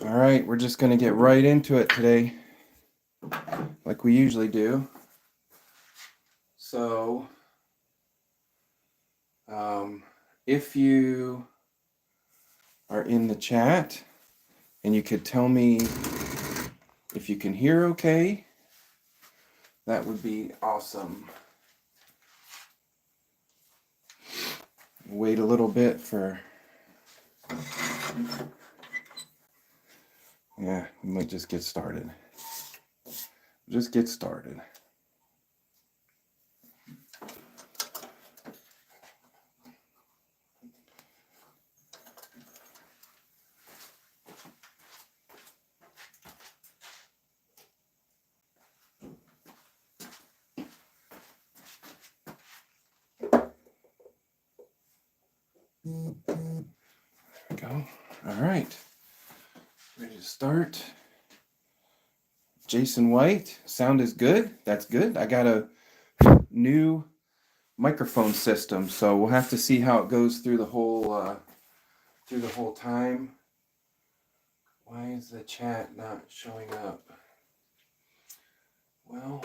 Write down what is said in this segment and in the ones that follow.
All right, we're just going to get right into it today, like we usually do. So, if you are in the chat and you could tell me if you can hear okay, that would be awesome. Wait a little bit for... Yeah, we might just get started. Just get started. There we go. All right. Ready to start. Jason White, sound is good. That's good. I got a new microphone system, so we'll have to see how it goes through the whole time. Why is the chat not showing up? Well,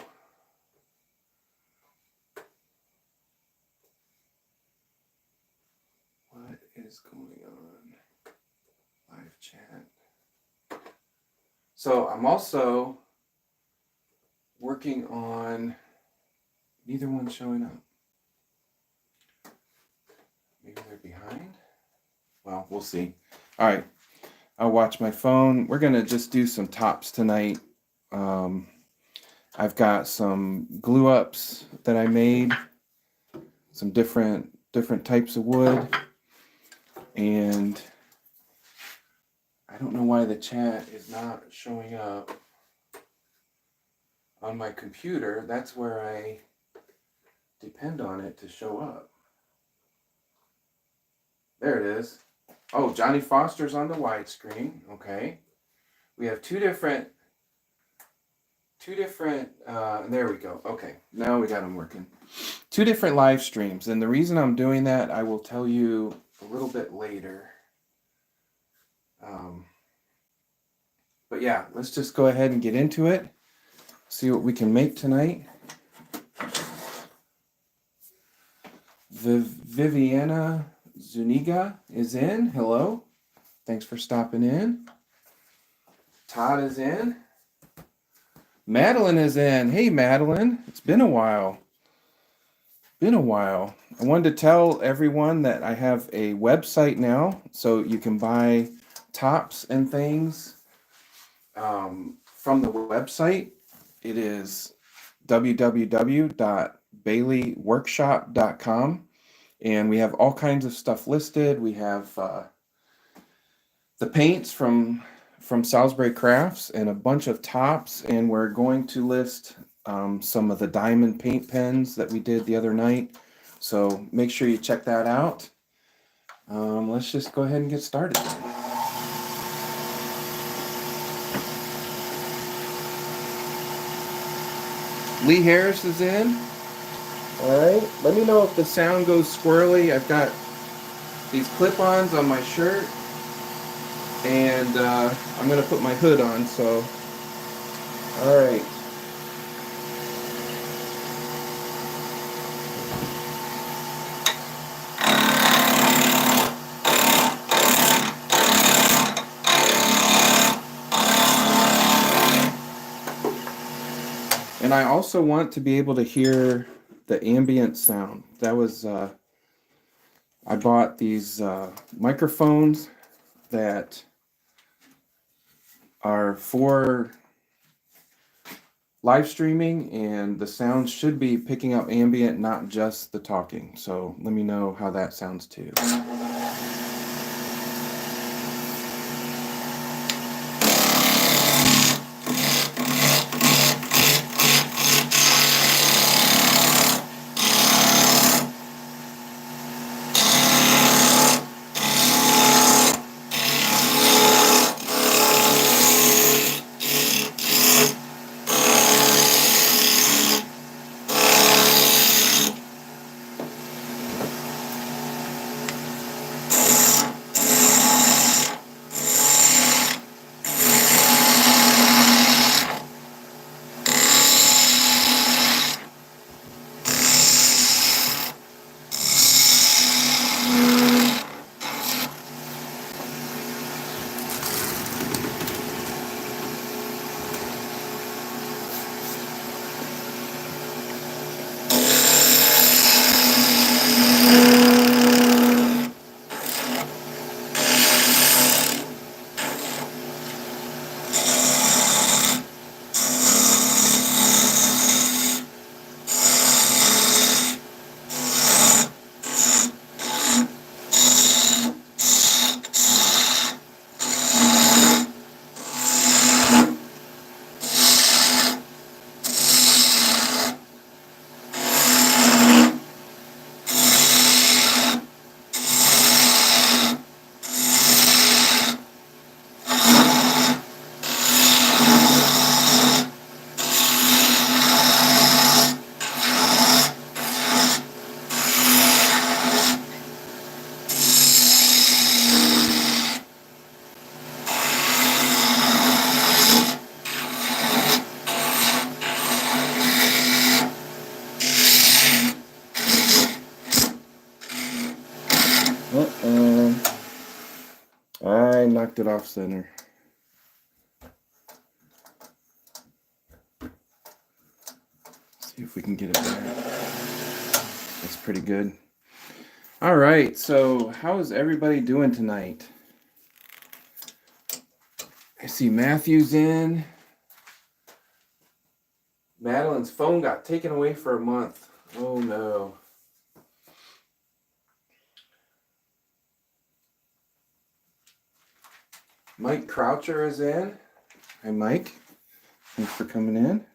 what is going on? Live chat. So I'm also working on, neither one's showing up. Maybe they're behind? Well, we'll see. All right, I'll watch my phone. We're gonna just do some tops tonight. I've got some glue ups that I made, some different types of wood, and I don't know why the chat is not showing up on my computer. That's where I depend on it to show up. There it is. Oh, Johnny Foster's on the widescreen. Okay. We have two different, there we go. Okay, now we got them working. Two different live streams, and the reason I'm doing that, I will tell you a little bit later. But yeah, let's just go ahead and get into it. See what we can make tonight. Viviana Zuniga is in. Hello. Thanks for stopping in. Todd is in. Madeline is in. Hey, Madeline. It's been a while. I wanted to tell everyone that I have a website now, so you can buy tops and things from the website. It is www.baileyworkshop.com, and we have all kinds of stuff listed. We have the paints from Salisbury Crafts and a bunch of tops, and we're going to list some of the diamond paint pens that we did the other night. So make sure you check that out. Let's just go ahead and get started. Lee Harris is in. All right, let me know if the sound goes squirrely. I've got these clip-ons on my shirt, and I'm gonna put my hood on, so, all right. And I also want to be able to hear the ambient sound. That was, I bought these microphones that are for live streaming, and the sound should be picking up ambient, not just the talking. So let me know how that sounds too. I knocked it off center. See if we can get it there. That's pretty good. All right, so how is everybody doing tonight? I see Matthew's in. Madeline's phone got taken away for a month. Oh no. Mike Croucher is in. Hi Mike. Thanks for coming in.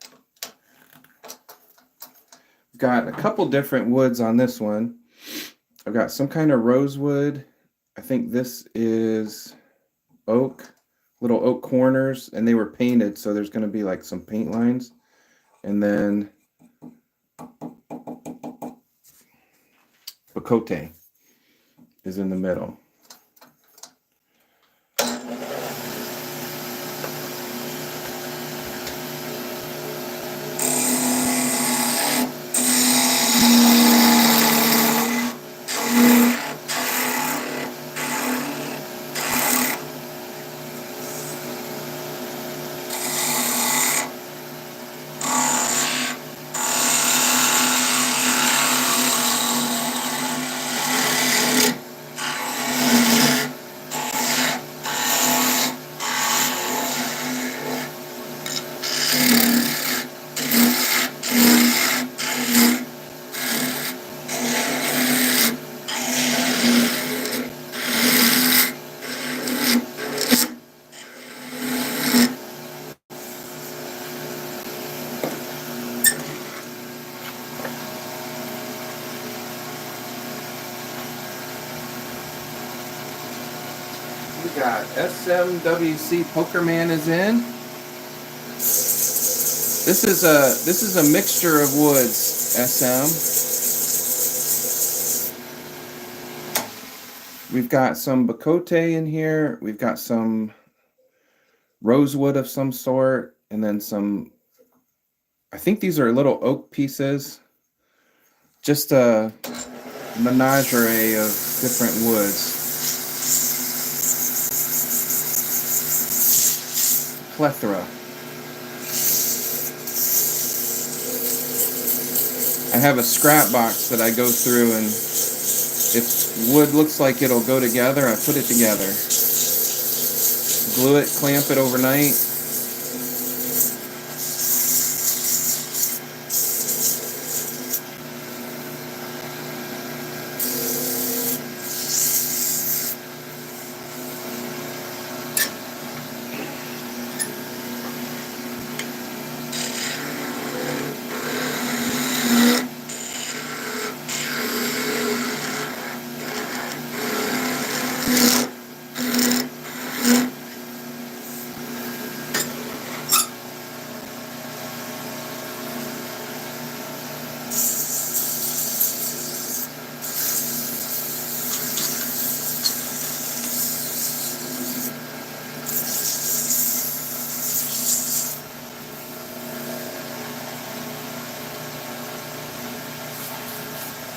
Got a couple different woods on this one. I've got some kind of rosewood. I think this is oak, little oak corners, and they were painted, so there's going to be like some paint lines. And then Bacote is in the middle. We got SMWC Pokerman is in. This is a mixture of woods, SM. We've got some Bacote in here. We've got some rosewood of some sort, and then some, I think these are little oak pieces. Just a menagerie of different woods. Plethora. I have a scrap box that I go through, and if wood looks like it'll go together, I put it together. Glue it, clamp it overnight.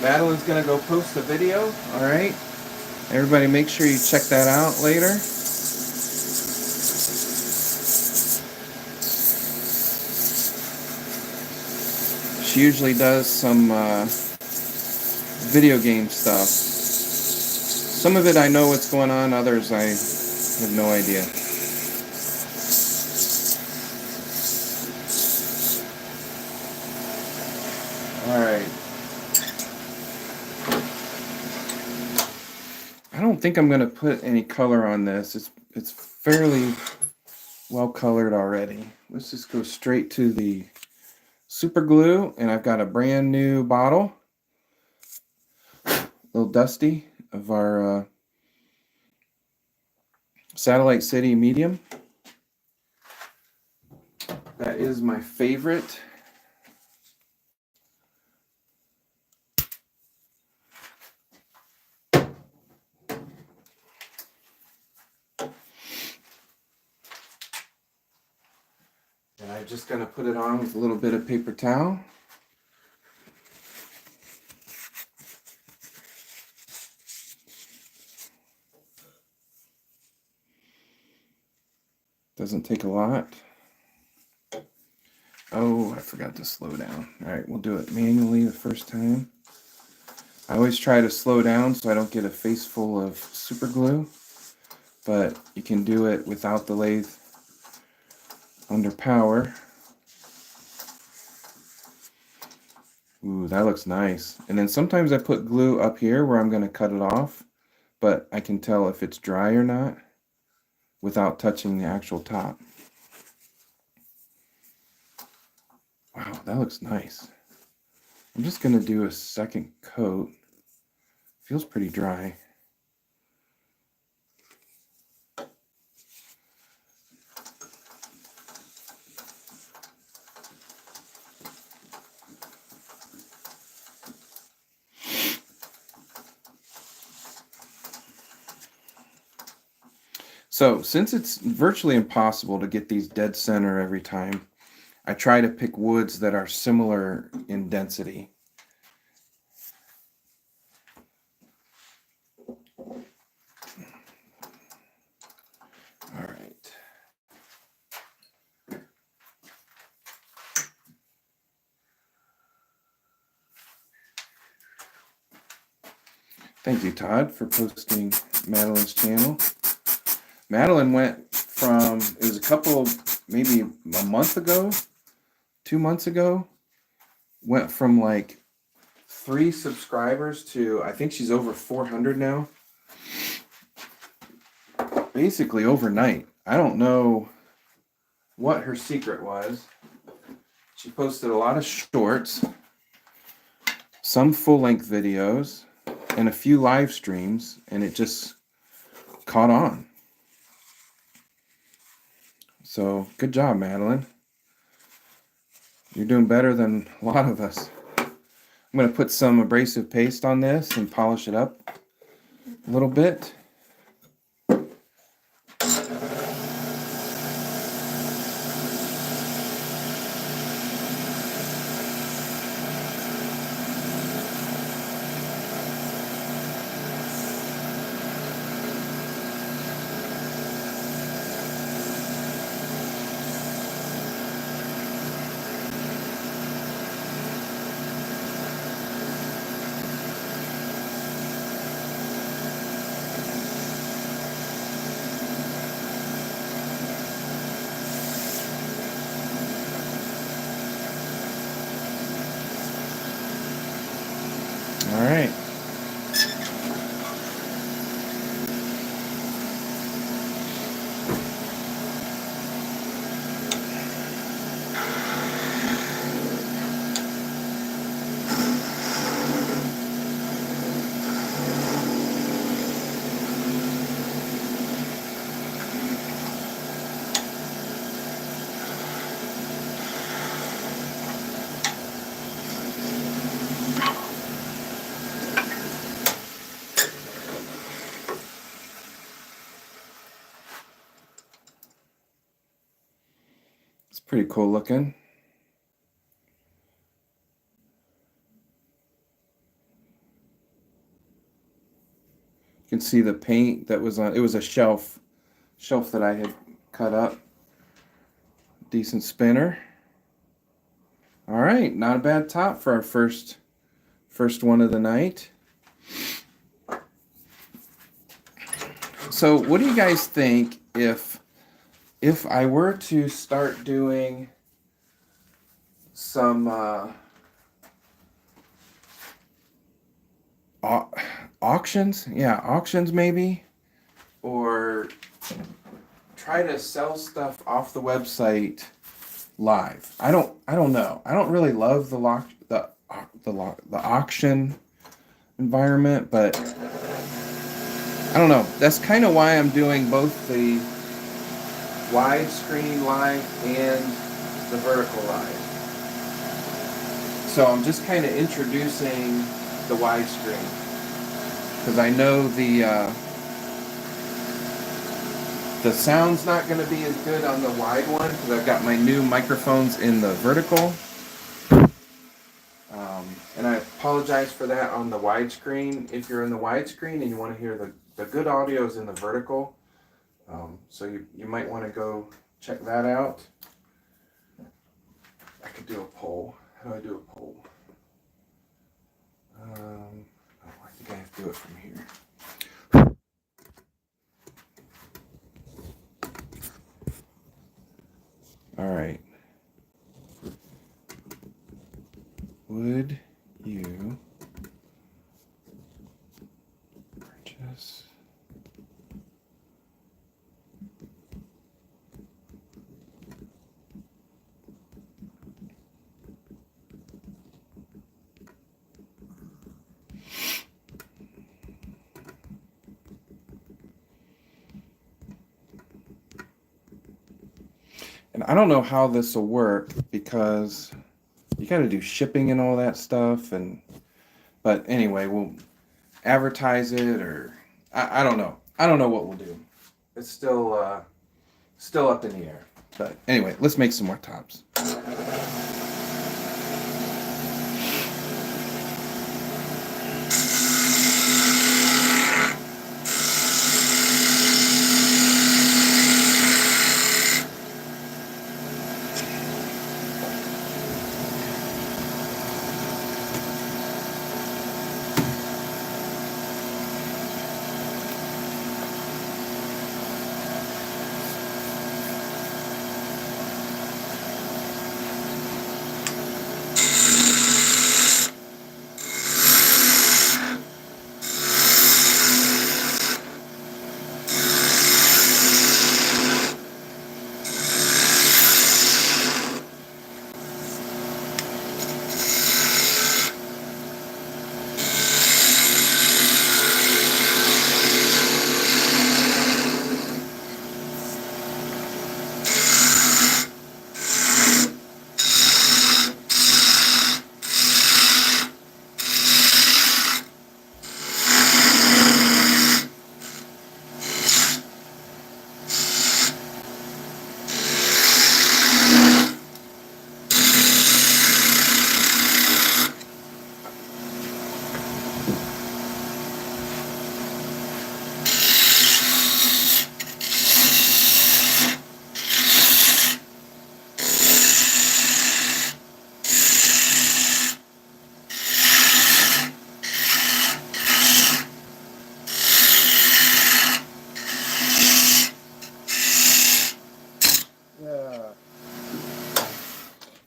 Madeline's gonna go post the video. All right, everybody, make sure you check that out later. She usually does some video game stuff. Some of it I know what's going on, others I have no idea. All right. I don't think I'm going to put any color on this. It's fairly well colored already. Let's just go straight to the super glue, and I've got a brand new bottle, a little dusty, of our Satellite City medium. That is my favorite. And I'm just going to put it on with a little bit of paper towel. Doesn't take a lot. Oh, I forgot to slow down. All right, we'll do it manually the first time. I always try to slow down so I don't get a face full of super glue, but you can do it without the lathe under power. Ooh, that looks nice. And then sometimes I put glue up here where I'm going to cut it off, but I can tell if it's dry or not without touching the actual top. Wow, that looks nice. I'm just going to do a second coat. Feels pretty dry. So since it's virtually impossible to get these dead center every time, I try to pick woods that are similar in density. All right. Thank you, Todd, for posting Madeline's channel. Madeline went from, it was a couple, maybe a month ago, 2 months ago, went from like 3 subscribers to, I think she's over 400 now. Basically overnight. I don't know what her secret was. She posted a lot of shorts, some full-length videos, and a few live streams, and it just caught on. So good job, Madeline. You're doing better than a lot of us. I'm going to put some abrasive paste on this and polish it up a little bit. All right. It's pretty cool looking. You can see the paint that was on, it was a shelf that I had cut up. Decent spinner. All right, not a bad top for our first one of the night. So what do you guys think if I were to start doing some auctions? Yeah, auctions maybe, or try to sell stuff off the website live. I don't know. I don't really love the auction environment, but I don't know. That's kind of why I'm doing both the widescreen live and the vertical live. So I'm just kind of introducing the widescreen because I know the sound's not going to be as good on the wide one because I've got my new microphones in the vertical. And I apologize for that on the widescreen. If you're in the widescreen and you want to hear the good audio is in the vertical. So you might want to go check that out. I could do a poll. How do I do a poll? Oh, I think I have to do it from here. All right. Would you purchase and I don't know how this will work because you got to do shipping and all that stuff, but anyway, we'll advertise it, or I don't know. I don't know what we'll do. It's still up in the air. But anyway, let's make some more tops.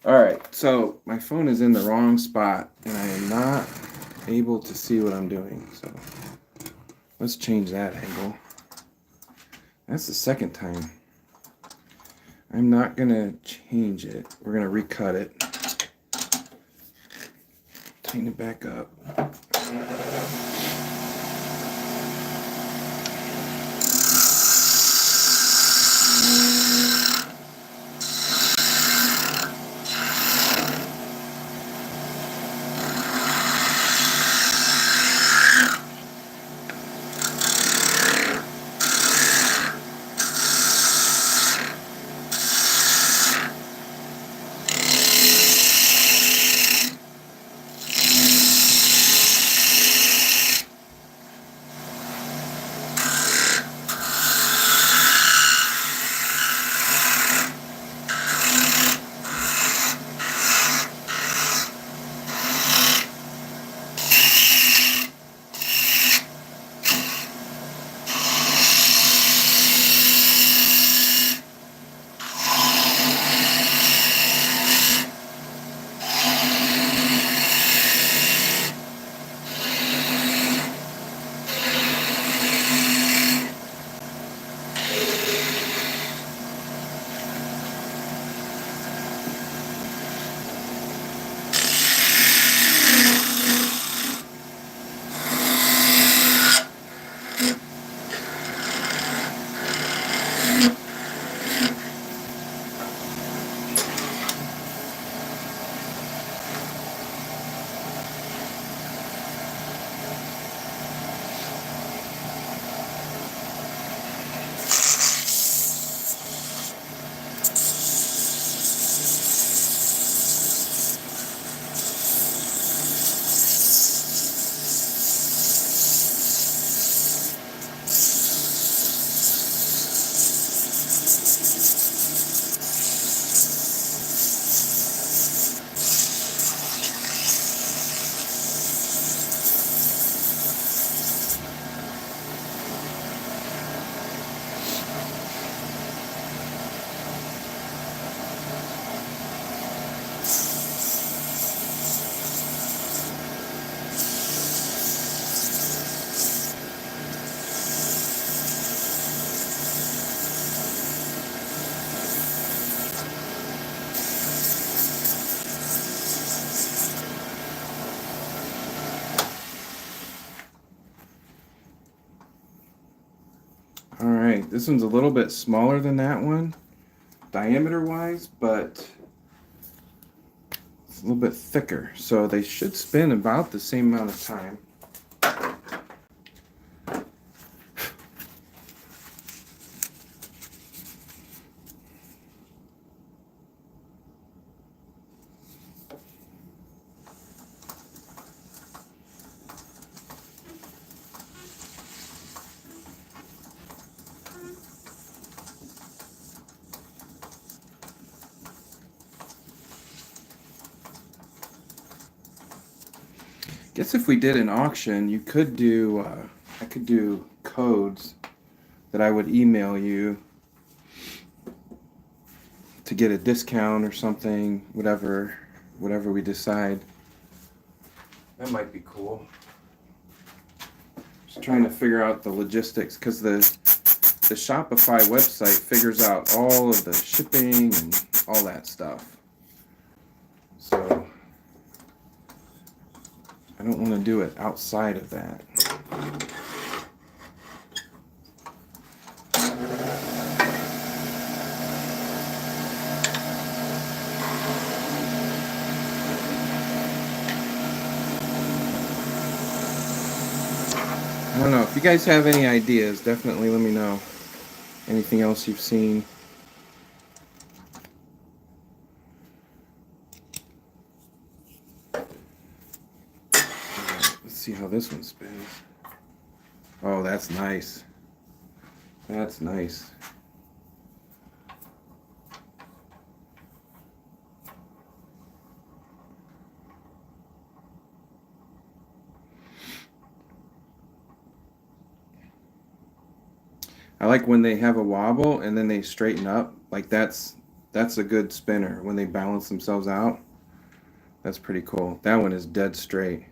All right, so my phone is in the wrong spot and I am not able to see what I'm doing. So let's change that angle. That's the second time. I'm not gonna change it. We're gonna recut it. Tighten it back up. right, this one's a little bit smaller than that one, diameter-wise, but it's a little bit thicker, so they should spin about the same amount of time. Guess if we did an auction, you could do, I could do codes that I would email you to get a discount or something, whatever we decide. That might be cool. Just trying to figure out the logistics, because the Shopify website figures out all of the shipping and all that stuff. So I don't want to do it outside of that. I don't know. If you guys have any ideas, definitely let me know. Anything else you've seen? Let's see how this one spins. Oh, that's nice. That's nice. I like when they have a wobble and then they straighten up. Like that's a good spinner when they balance themselves out. That's pretty cool. That one is dead straight.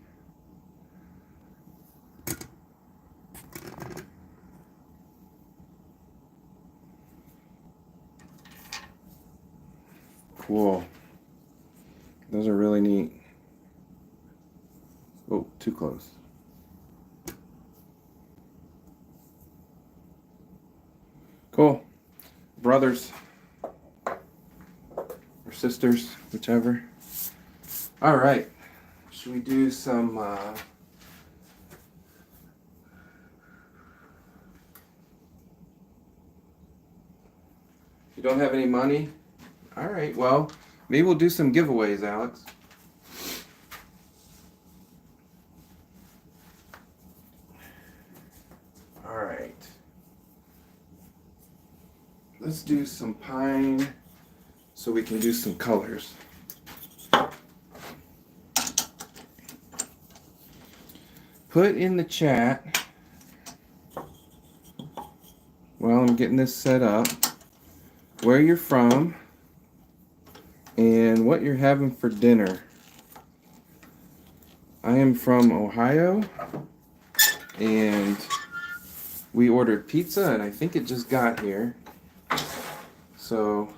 Cool. Those are really neat. Oh, too close. Cool. Brothers or sisters, whichever. All right. Should we do some you don't have any money? All right. Well, maybe we'll do some giveaways, Alex. All right. Let's do some pine so we can do some colors. Put in the chat, while I'm getting this set up, where you're from and what you're having for dinner. I am from Ohio, and we ordered pizza, and I think it just got here. So,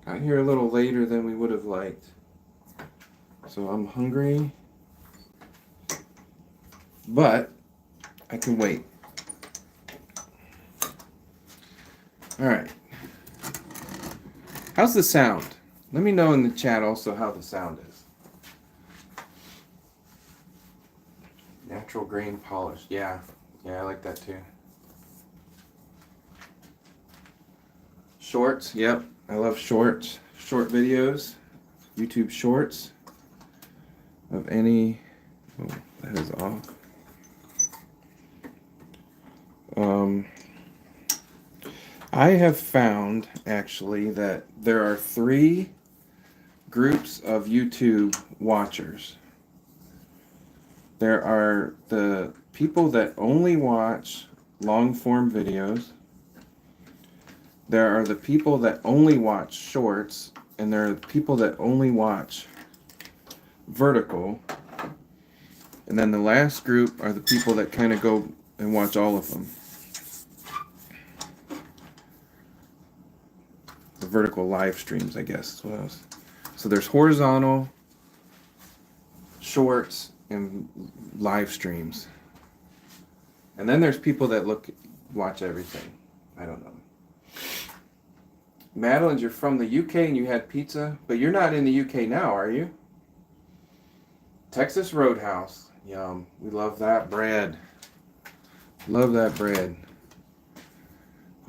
got here a little later than we would have liked. So I'm hungry, but I can wait. All right. How's the sound? Let me know in the chat also how the sound is. Natural grain polish. Yeah, I like that too. Shorts. Yep, I love shorts. Short videos. YouTube shorts of any. Oh, that is off. I have found actually that there are 3 groups of YouTube watchers. There are the people that only watch long form videos. There are the people that only watch shorts, and there are the people that only watch vertical. And then the last group are the people that kind of go and watch all of them. The vertical live streams, I guess is what I was. So there's horizontal, shorts, and live streams. And then there's people that look watch everything. I don't know. Madeline's, you're from the UK and you had pizza, but you're not in the UK now, are you? Texas Roadhouse. Yum. We love that bread. Love that bread.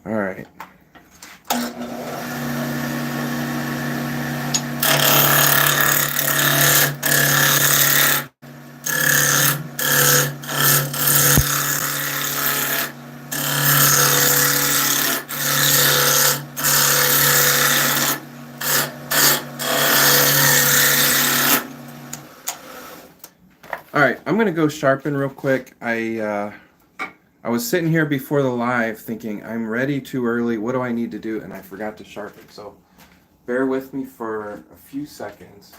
All right. All right, I'm gonna go sharpen real quick. I was sitting here before the live thinking I'm ready too early. What do I need to do? And I forgot to sharpen. So bear with me for a few seconds.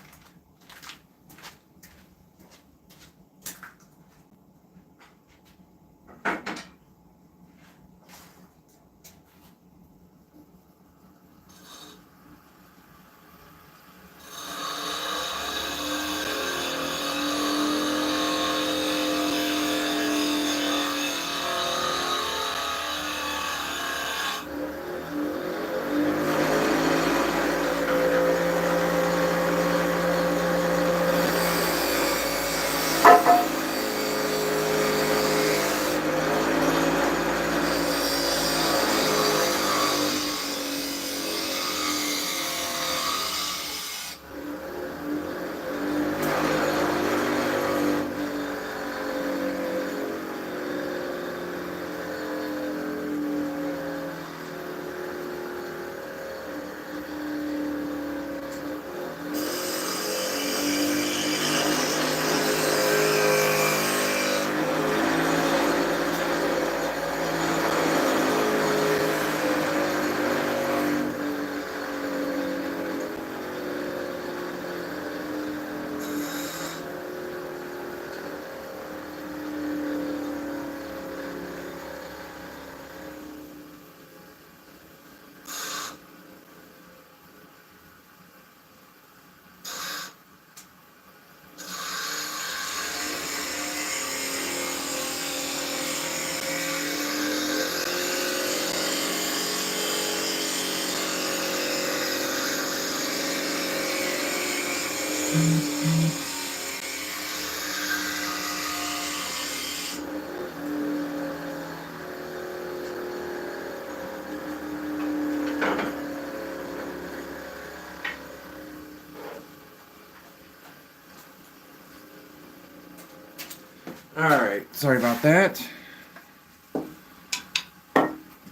All right, sorry about that.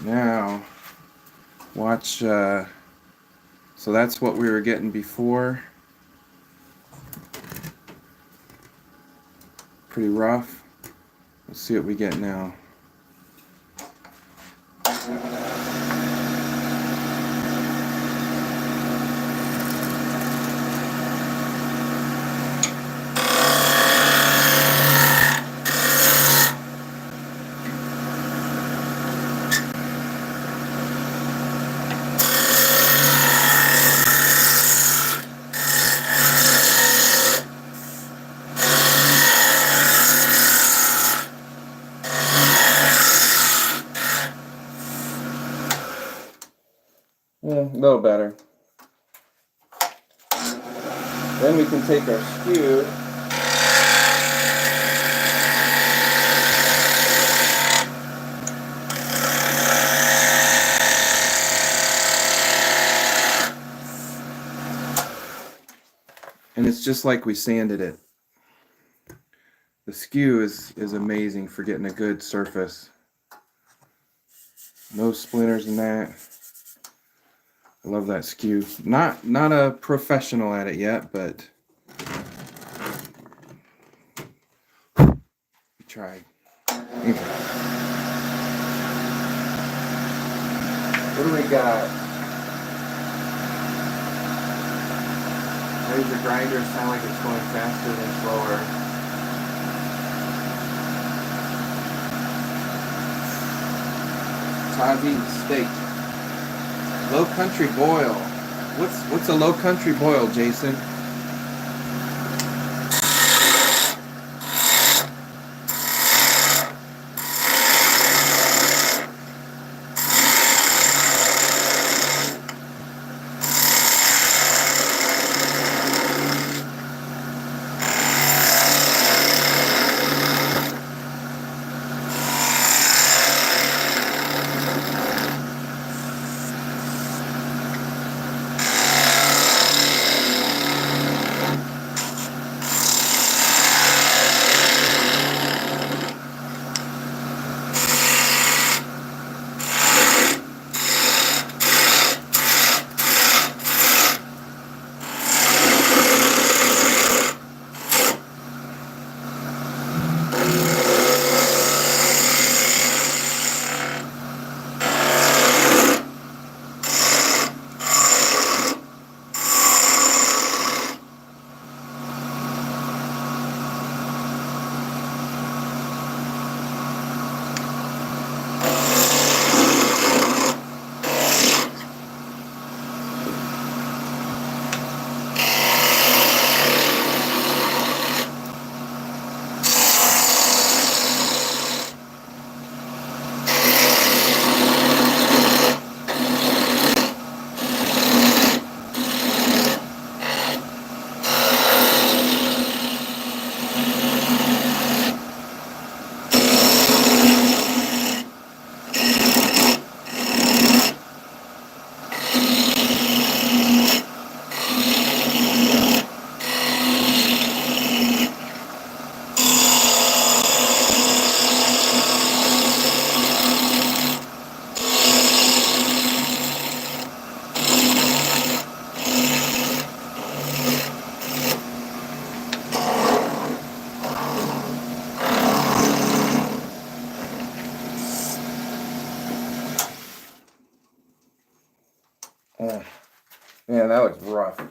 Now, watch, so that's what we were getting before. Pretty rough. Let's see what we get now. A little better. Then we can take our skew and it's just like we sanded it. The skew is amazing for getting a good surface. No splinters in that. I love that skew. Not a professional at it yet, but we tried. Okay. What do we got? Laser grinders sound like it's going faster than slower. Tazi steak. Low country boil. What's a low country boil, Jason? Oh, man, that looks rough.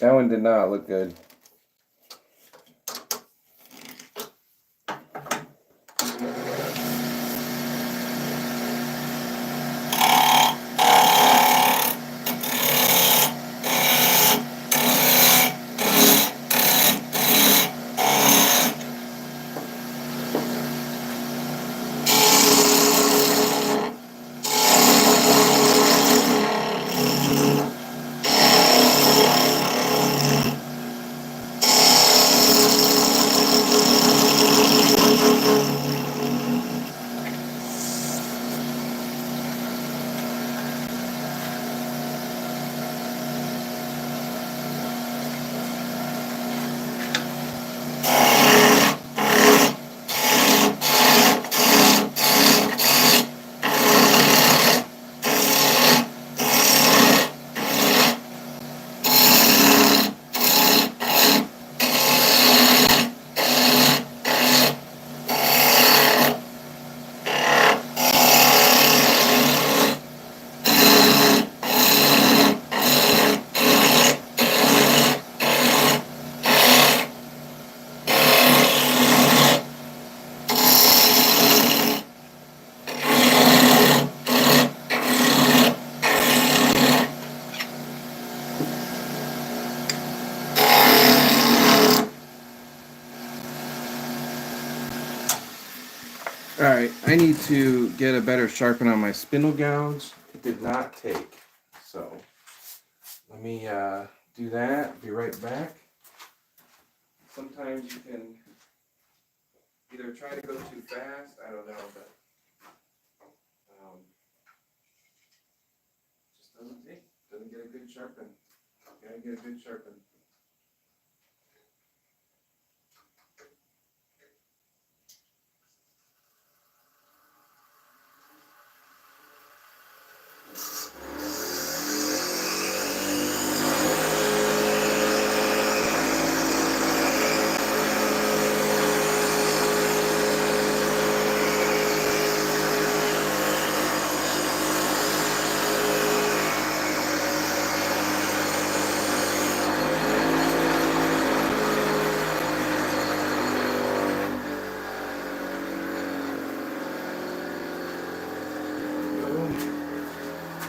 That one did not look good. Alright, I need to get a better sharpen on my spindle gouge. It did not take. So, let me do that. Be right back. Sometimes you can either try to go too fast, I don't know, but just doesn't take. Doesn't get a good sharpen. Gotta get a good sharpen.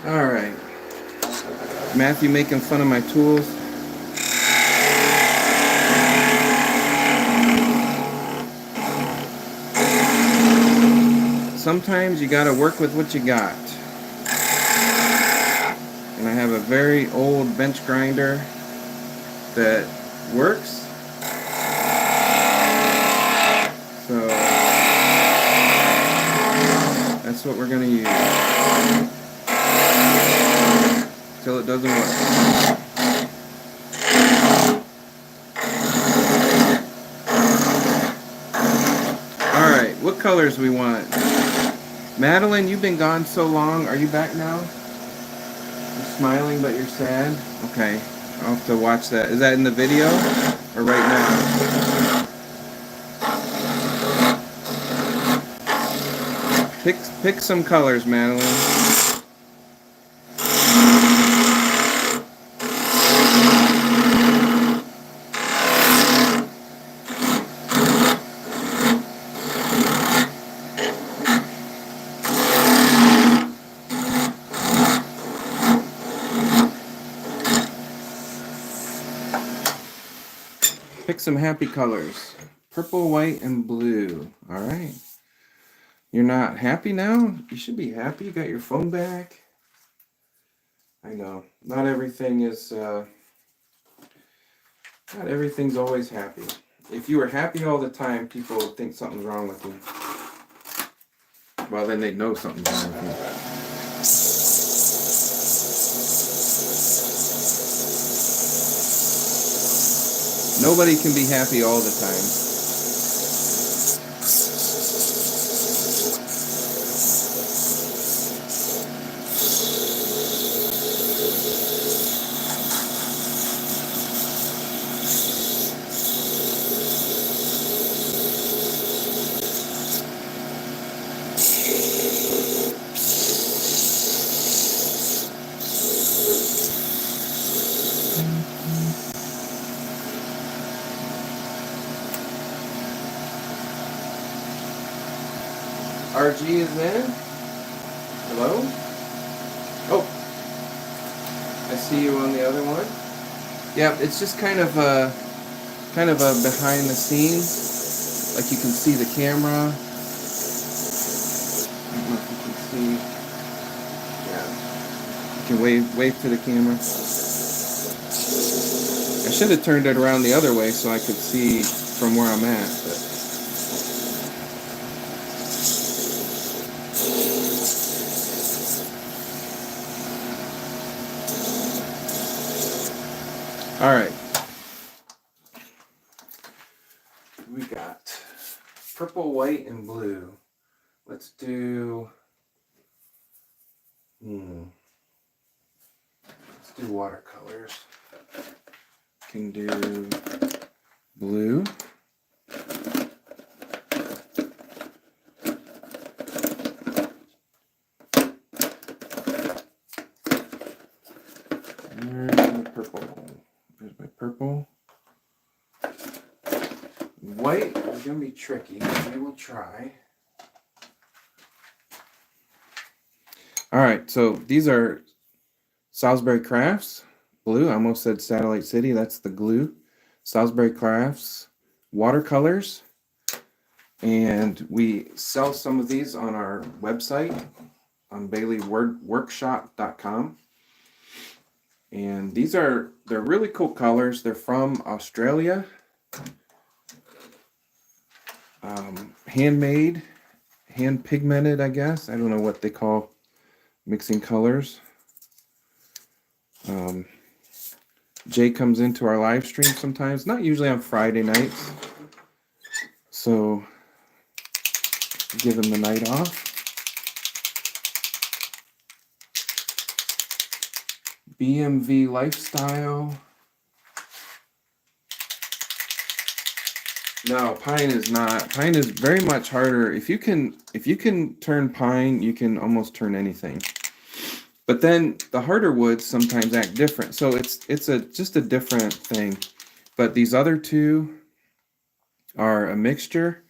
Alright. Matthew making fun of my tools. Sometimes you gotta work with what you got. And I have a very old bench grinder that works. So that's what we're gonna use. Till it doesn't work. Alright, what colors we want? Madeline, you've been gone so long. Are you back now? You're smiling but you're sad? Okay, I'll have to watch that. Is that in the video? Or right now? Pick some colors, Madeline. Pick some happy colors. Purple, white, and blue. Alright. You're not happy now? You should be happy. You got your phone back. I know. Not everything is, not everything's always happy. If you were happy all the time, people would think something's wrong with you. Well, then they'd know something's wrong with you. Nobody can be happy all the time. RG is in. Hello? Oh, I see you on the other one. Yeah, it's just kind of a behind the scenes. Like you can see the camera. I don't know if you can see. Yeah. You can wave to the camera. I should have turned it around the other way so I could see from where I'm at. But. All right. We got purple, white, and blue. Let's do. Let's do watercolors. Can do blue. Where's my purple? Where's my purple? White is gonna be tricky, but we will try. All right, so these are Salisbury Crafts. Blue, I almost said Satellite City, that's the glue. Salisbury Crafts watercolors. And we sell some of these on our website on BaileyWoodWorkshop.com. And they're really cool colors. They're from Australia. Handmade, hand pigmented, I guess. I don't know what they call mixing colors. Jay comes into our live stream sometimes, not usually on Friday nights. So give him the night off. BMV Lifestyle. No, pine is not. Pine is very much harder. If you can turn pine, you can almost turn anything. But then the harder woods sometimes act different. So it's just a different thing. But these other two are a mixture.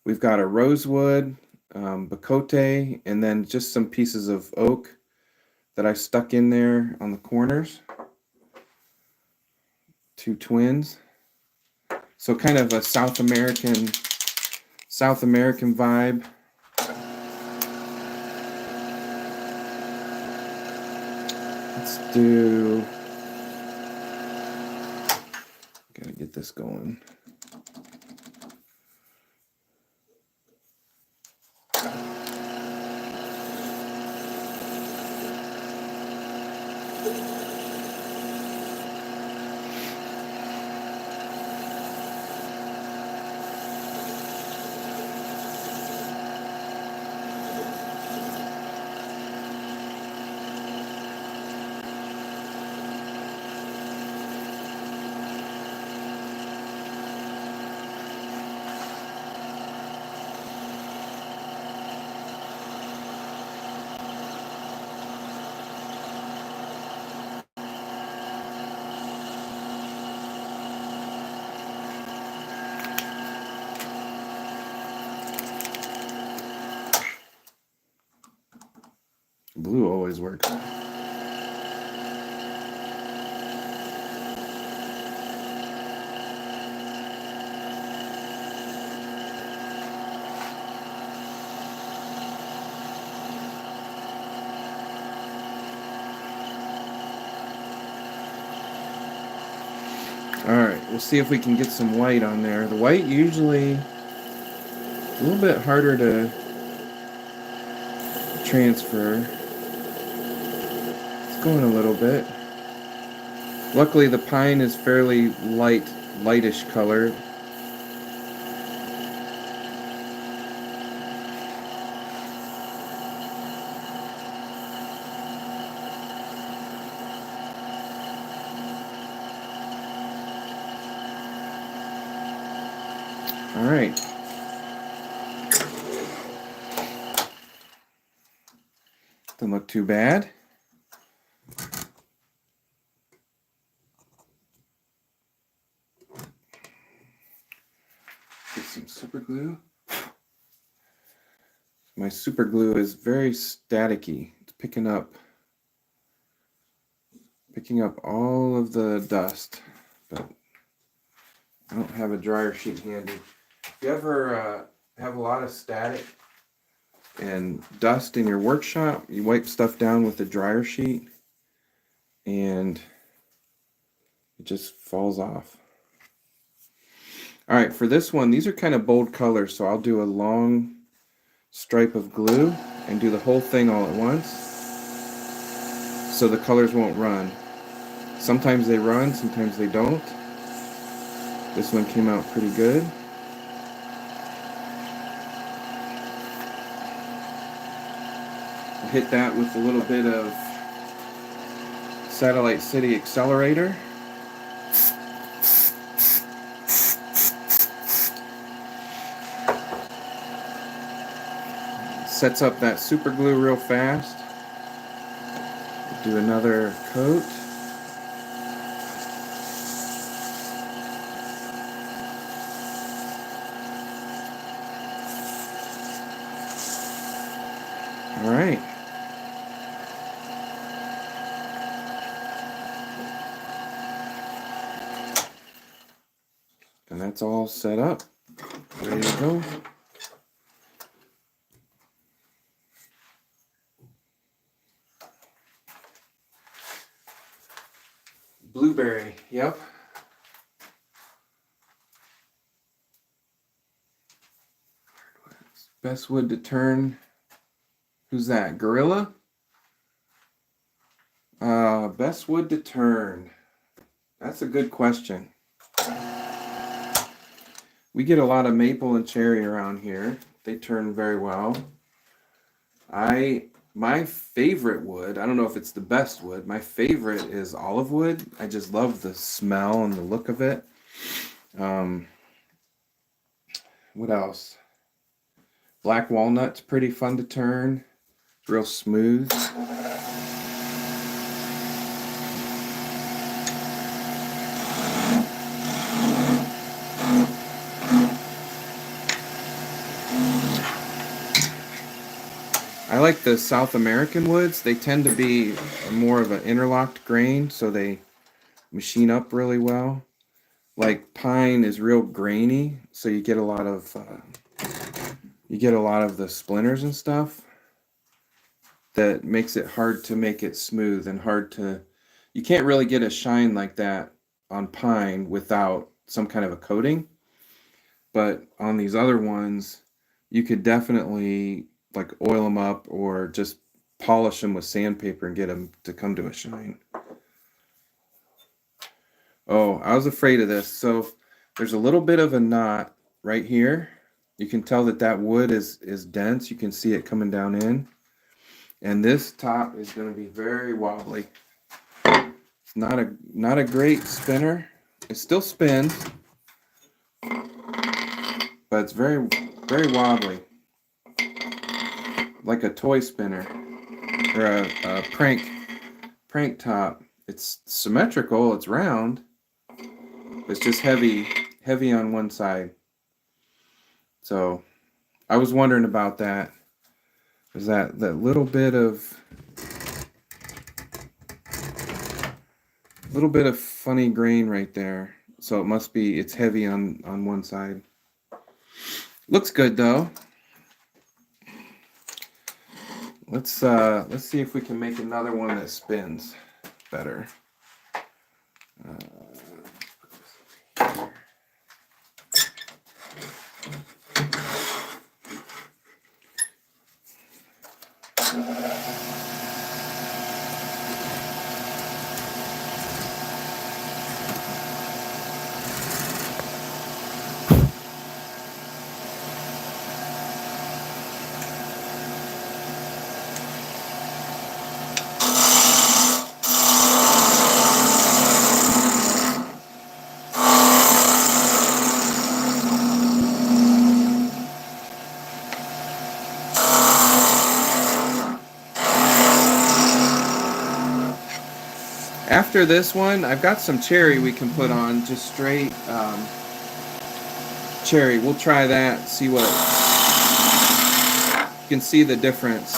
We've got a rosewood, bacote, and then just some pieces of oak that I stuck in there on the corners. Two twins. So kind of a South American vibe. Let's do. Gotta get this going. Blue always works. All right, we'll see if we can get some white on there. The white usually a little bit harder to transfer. It's going a little bit. Luckily the pine is fairly light lightish color. All right. Doesn't look too bad. Get some super glue. My super glue is very staticky. It's picking up all of the dust, but I don't have a dryer sheet handy. If you ever have a lot of static and dust in your workshop, you wipe stuff down with a dryer sheet and it just falls off. All right, for this one, these are kind of bold colors, so I'll do a long stripe of glue and do the whole thing all at once so the colors won't run. Sometimes they run, sometimes they don't. This one came out pretty good. I'll hit that with a little bit of Satellite City Accelerator. Sets up that super glue real fast. Do another coat. All right. And that's all set up. Ready to go. Blueberry, yep. Best wood to turn. Who's that? Gorilla? Best wood to turn. That's a good question. We get a lot of maple and cherry around here. They turn very well. My favorite wood, I don't know if it's the best wood, my favorite is olive wood. I just love the smell and the look of it. What else? Black walnut's pretty fun to turn. It's real smooth. I like the South American woods. They tend to be more of an interlocked grain, so they machine up really well. Like pine is real grainy, so you get a lot of the splinters and stuff. That makes it hard to make it smooth and you can't really get a shine like that on pine without some kind of a coating. But on these other ones, you could definitely like oil them up or just polish them with sandpaper and get them to come to a shine. Oh, I was afraid of this. So there's a little bit of a knot right here. You can tell that wood is dense. You can see it coming down in. And this top is going to be very wobbly. It's not a great spinner. It still spins, but it's very, very wobbly. Like a toy spinner or a prank top. It's symmetrical, it's round, but it's just heavy on one side. So I was wondering about that. There's that little bit of funny grain right there. So it must be it's heavy on one side. Looks good though. Let's see if we can make another one that spins better. After this one, I've got some cherry we can put on, just straight cherry. We'll try that, see what you can see the difference.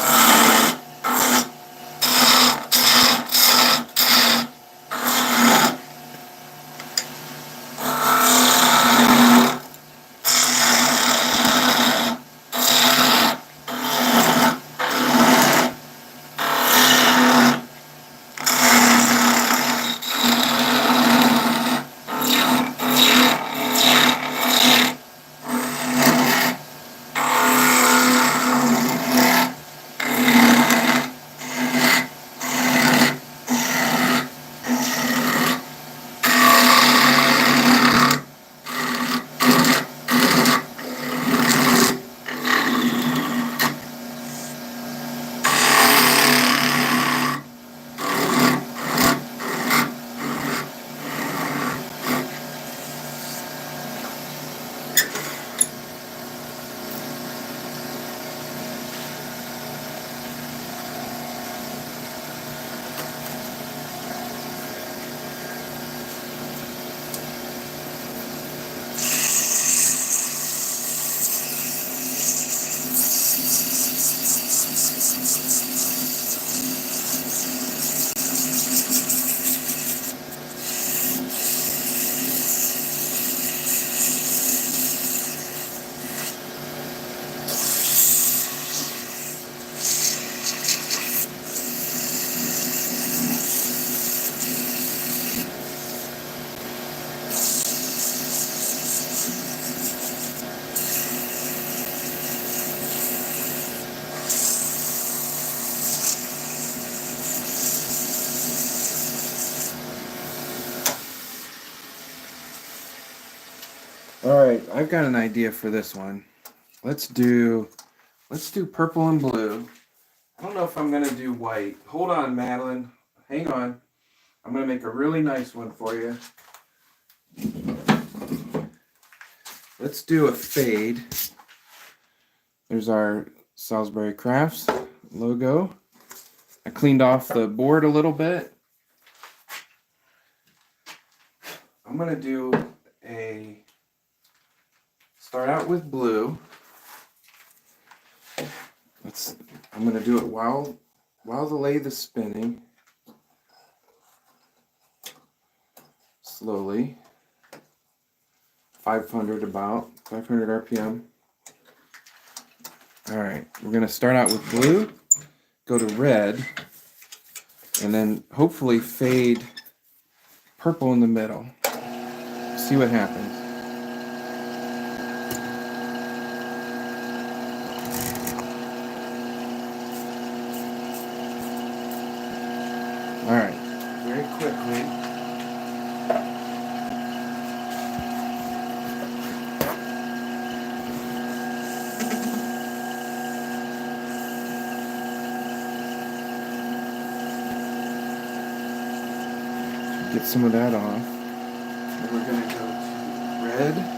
All right, I've got an idea for this one. Let's do purple and blue. I don't know if I'm gonna do white. Hold on, Madeline. Hang on. I'm gonna make a really nice one for you. Let's do a fade. There's our Salisbury Crafts logo. I cleaned off the board a little bit. I'm gonna do start out with blue. I'm gonna do it while the lathe is spinning. Slowly. 500 RPM. All right, we're gonna start out with blue, go to red, and then hopefully fade purple in the middle. See what happens. All right, very quickly. Get some of that off. And we're going to go to red.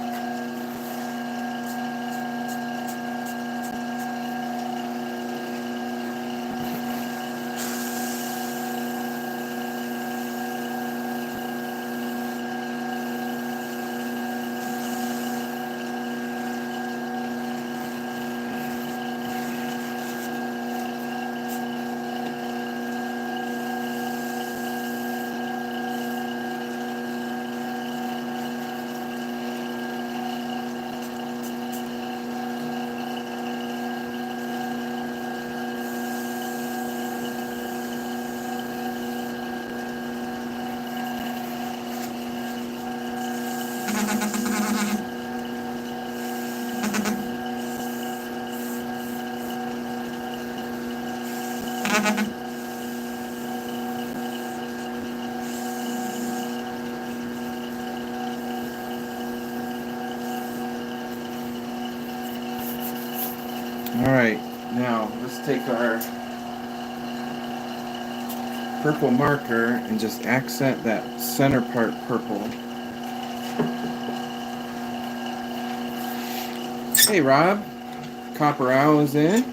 All right, now let's take our purple marker and just accent that center part purple. Hey Rob, Copper Owl is in.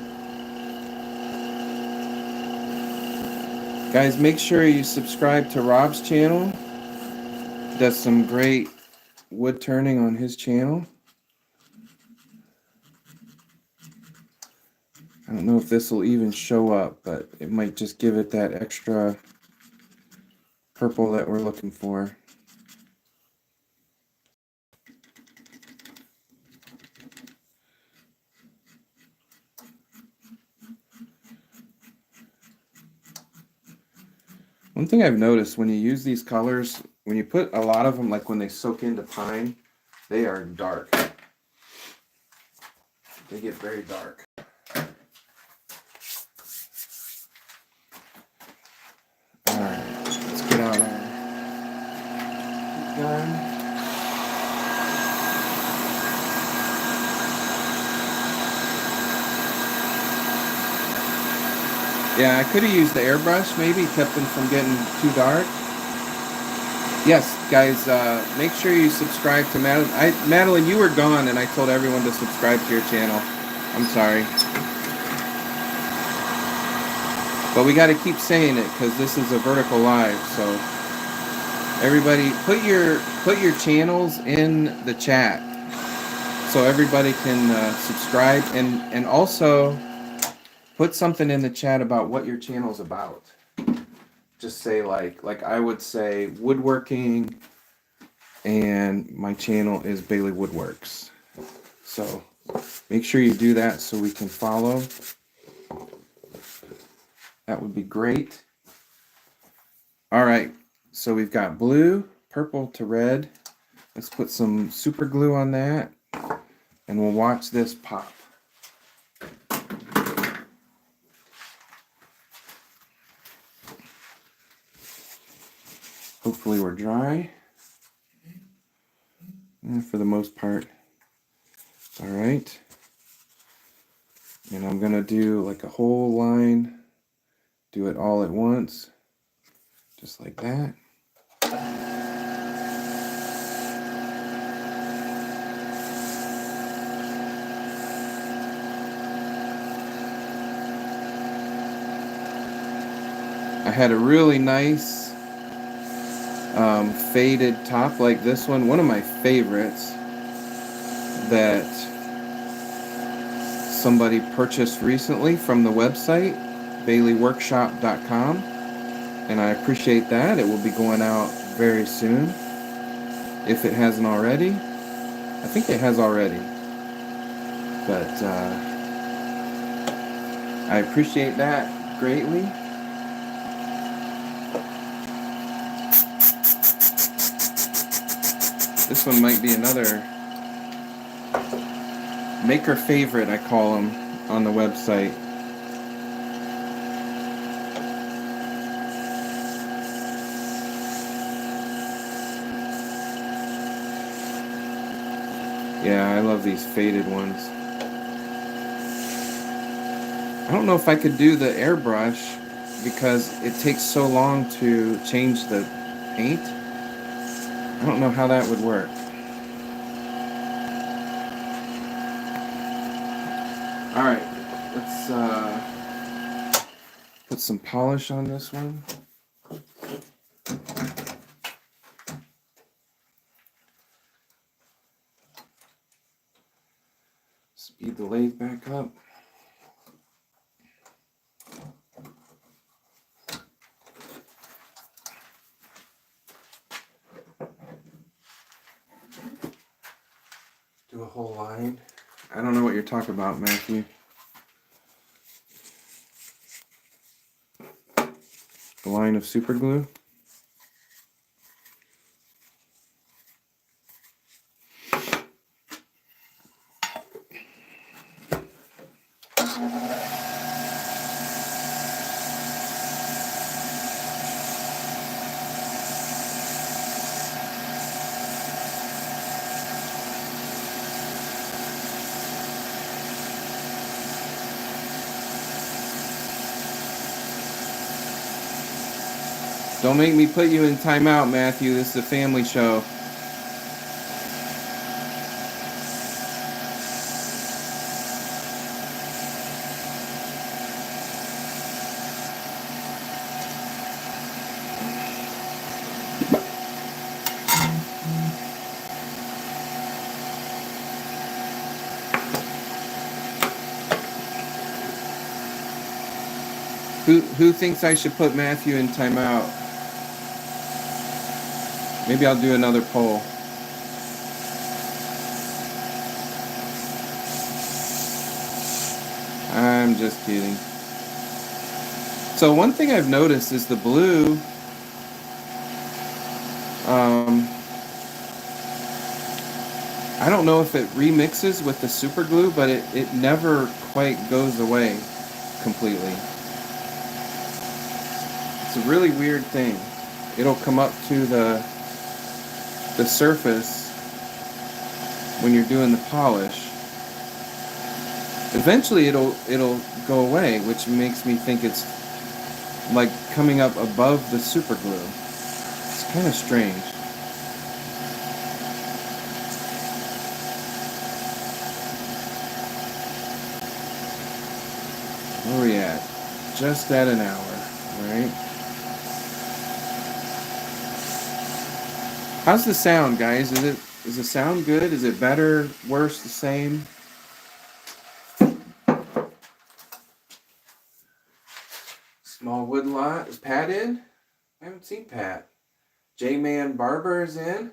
Guys, make sure you subscribe to Rob's channel. He does some great wood turning on his channel. I don't know if this will even show up, but it might just give it that extra purple that we're looking for. One thing I've noticed when you use these colors, when you put a lot of them, like when they soak into pine, they are dark. They get very dark. Alright, let's get out our gun. Yeah, I could have used the airbrush, maybe kept them from getting too dark. Yes, guys, make sure you subscribe to Madeline. Madeline, you were gone, and I told everyone to subscribe to your channel. I'm sorry. But we got to keep saying it, because this is a vertical live, so everybody, put your channels in the chat, so everybody can subscribe, and also put something in the chat about what your channel's about. Just say like I would say woodworking, and my channel is Bailey Woodworks. So make sure you do that so we can follow. That would be great. All right, so we've got blue, purple to red. Let's put some super glue on that, and we'll watch this pop. Hopefully we're dry. And for the most part. All right. And I'm going to do like a whole line. Do it all at once. Just like that. I had a really nice faded top like this one of my favorites that somebody purchased recently from the website baileyworkshop.com, and I appreciate that. It will be going out very soon if it hasn't already. I think it has already, but I appreciate that greatly. This one might be another maker favorite, I call them, on the website. Yeah, I love these faded ones. I don't know if I could do the airbrush because it takes so long to change the paint. I don't know how that would work. All right, let's put some polish on this one. Speed the lathe back up. Do a whole line. I don't know what you're talking about, Matthew. The line of super glue. Don't make me put you in timeout, Matthew. This is a family show. Who thinks I should put Matthew in timeout? Maybe I'll do another poll. I'm just kidding. So one thing I've noticed is the blue, I don't know if it remixes with the super glue, but it never quite goes away completely. It's a really weird thing. It'll come up to the surface when you're doing the polish. Eventually it'll go away, which makes me think it's like coming up above the super glue. It's kind of strange. Where are we at? Just at an hour, right? How's the sound, guys? Is the sound good? Is it better, worse, the same? Small wood lot. Is Pat in? I haven't seen Pat. J-Man Barber is in.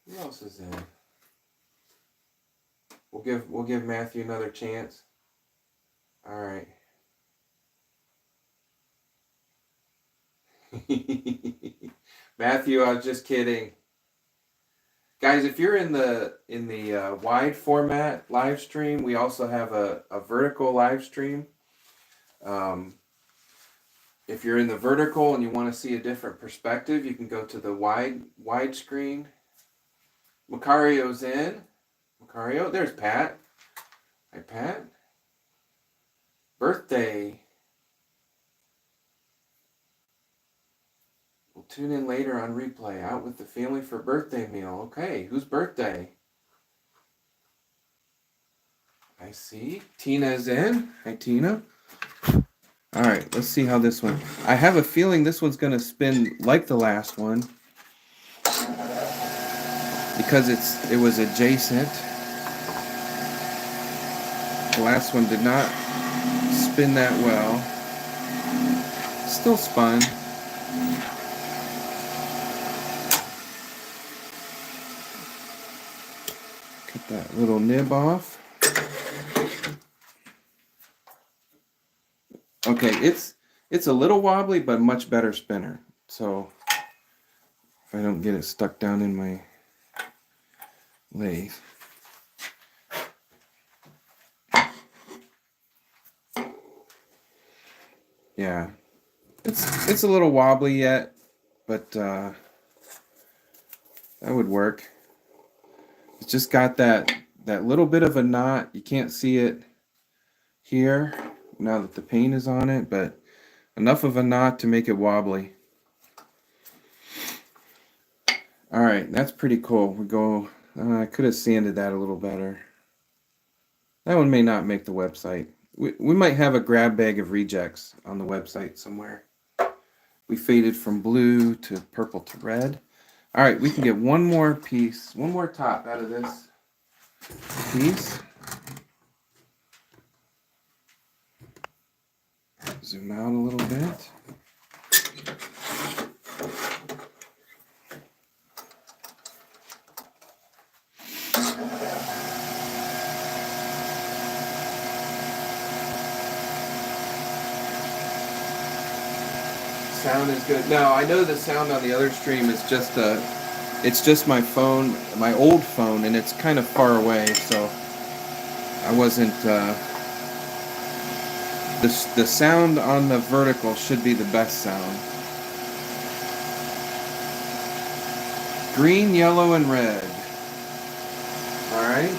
Who else is in? We'll give Matthew another chance. All right. Matthew, I was just kidding. Guys, if you're in the wide format live stream, we also have a vertical live stream. If you're in the vertical and you want to see a different perspective, you can go to the wide screen. Macario's in. Macario, there's Pat. Hi, Pat. Birthday. We'll tune in later on replay. Out with the family for birthday meal. Okay, whose birthday? I see. Tina's in. Hi, Tina. All right, let's see how this one. I have a feeling this one's going to spin like the last one because it was adjacent. The last one did not spin that well. Still spun. Cut that little nib off. Okay, it's a little wobbly, but much better spinner. So if I don't get it stuck down in my lathe. Yeah, it's a little wobbly yet, but that would work. It's just got that little bit of a knot. You can't see it here now that the paint is on it, but enough of a knot to make it wobbly. All right, that's pretty cool. We go. I could have sanded that a little better. That one may not make the website. We might have a grab bag of rejects on the website somewhere. We faded from blue to purple to red. All right, we can get one more piece, one more top out of this piece. Zoom out a little bit. Sound is good. Now I know the sound on the other stream is it's just my phone, my old phone, and it's kind of far away, so I wasn't. The sound on the vertical should be the best sound. Green, yellow, and red. All right.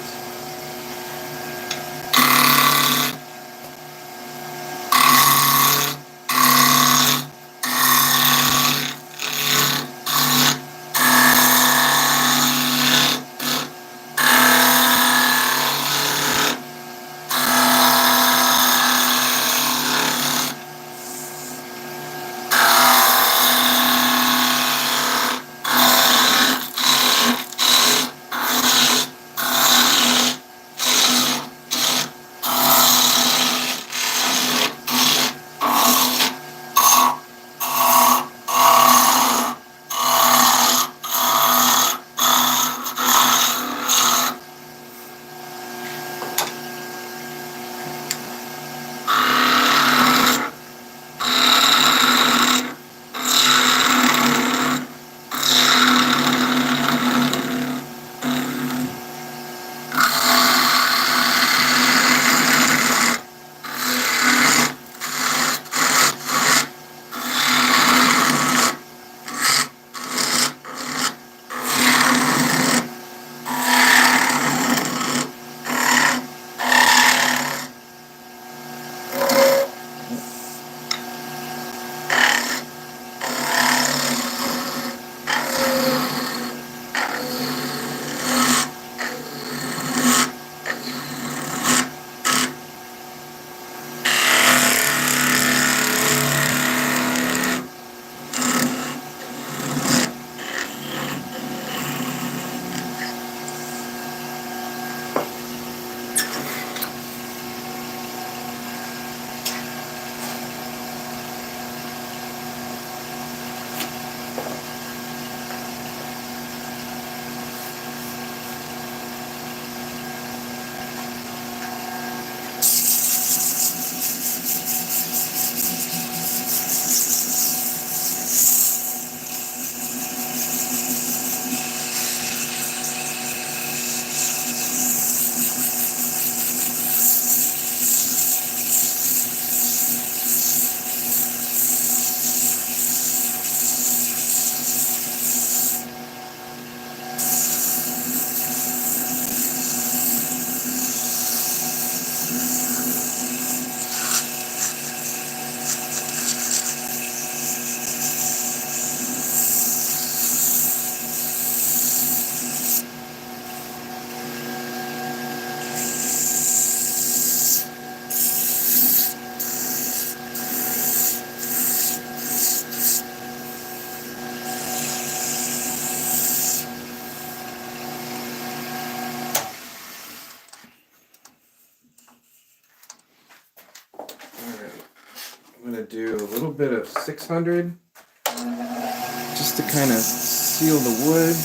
I'm going to do a little bit of 600 just to kind of seal the wood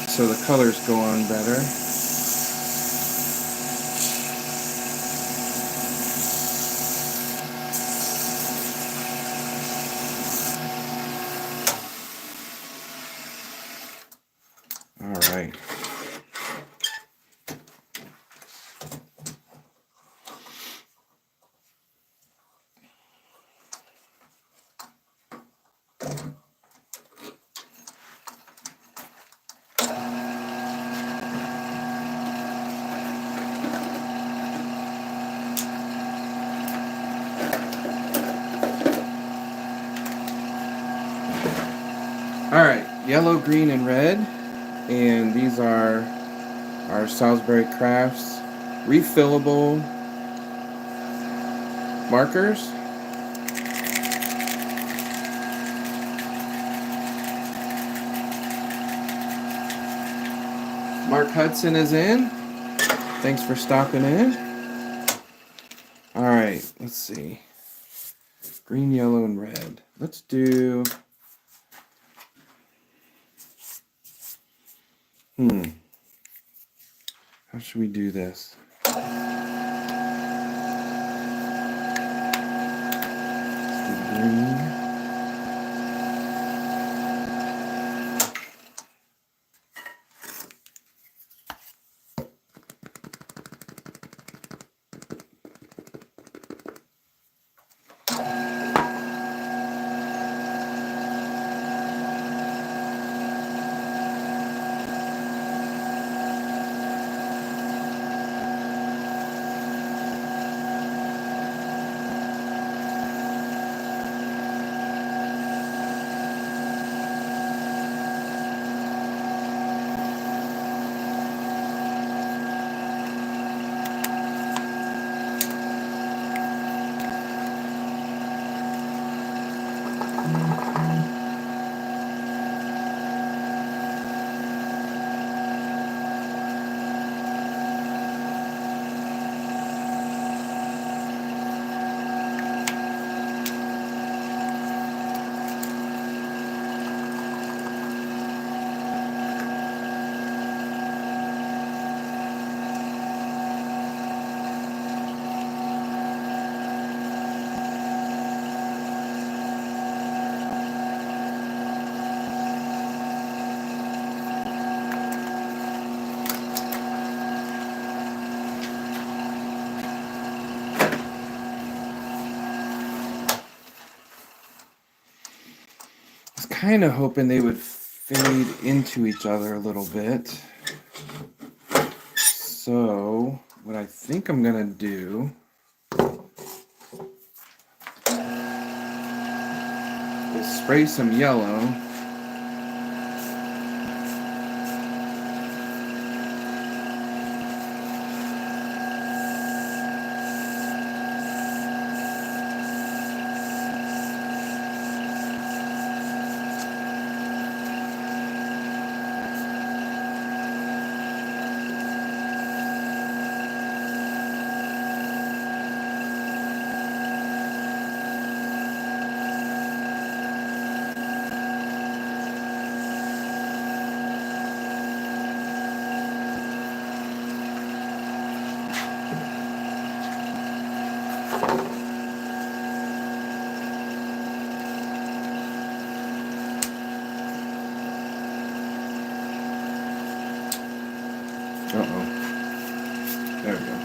so the colors go on better. All right. All right, yellow, green, and red, and these are our Salisbury Crafts refillable markers. Mark Hudson is in. Thanks for stopping in. All right, let's see. Green, yellow, and red. Let's do... How should we do this? Let's do green. Kind of hoping they would fade into each other a little bit. So what I think I'm gonna do is spray some yellow . Uh-oh. There we go.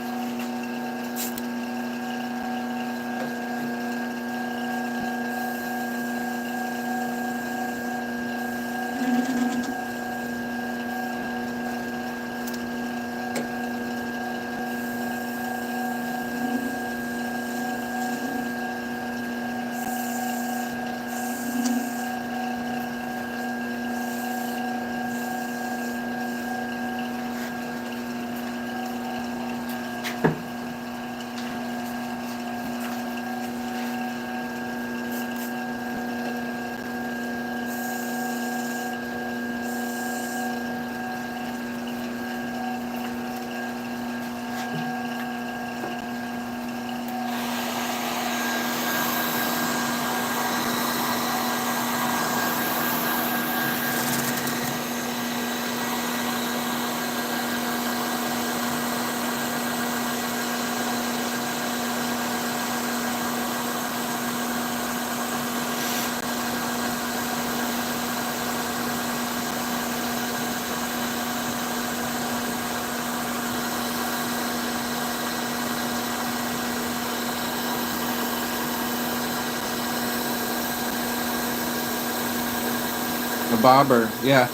The bobber, yeah.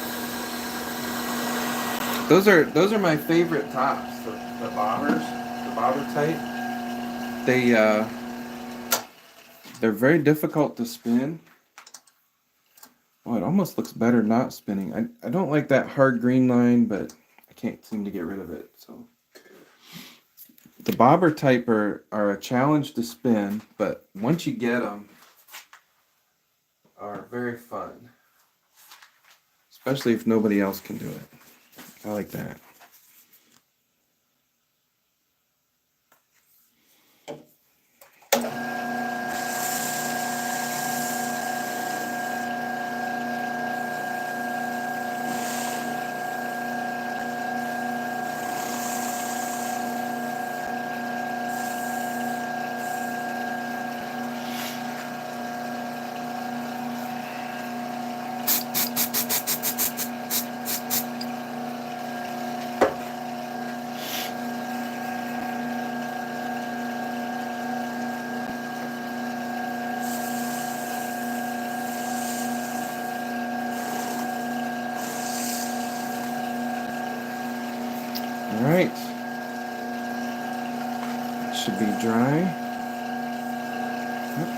Those are my favorite tops. The bobbers, the bobber type. They they're very difficult to spin. Oh, it almost looks better not spinning. I don't like that hard green line, but I can't seem to get rid of it. So the bobber type are a challenge to spin, but once you get them, are very fun. Especially if nobody else can do it. I like that. All right. It should be dry. Yep.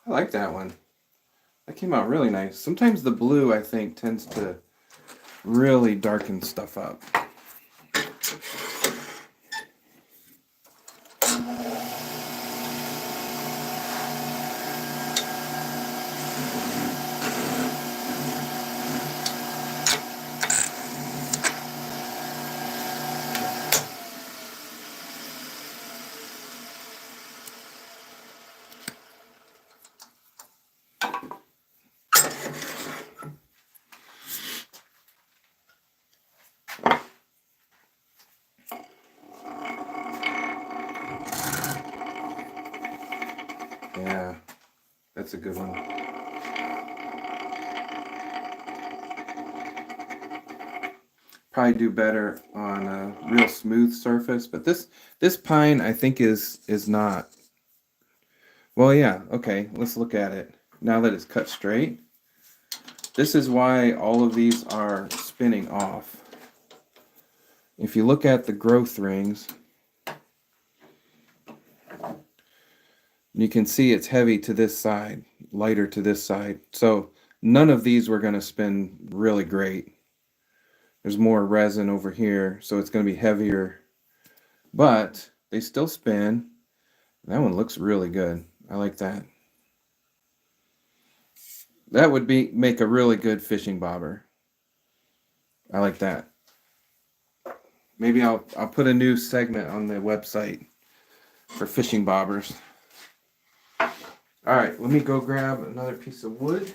I like that one. That came out really nice. Sometimes the blue, I think, tends to really darken stuff up. Yeah, that's a good one. Probably do better on a real smooth surface, but this pine I think is not. Well, yeah, okay, let's look at it. Now that it's cut straight, this is why all of these are spinning off. If you look at the growth rings, you can see it's heavy to this side, lighter to this side. So none of these were going to spin really great. There's more resin over here, so it's going to be heavier. But they still spin. That one looks really good. I like that. That would make a really good fishing bobber. I like that. Maybe I'll put a new segment on the website for fishing bobbers. All right, let me go grab another piece of wood.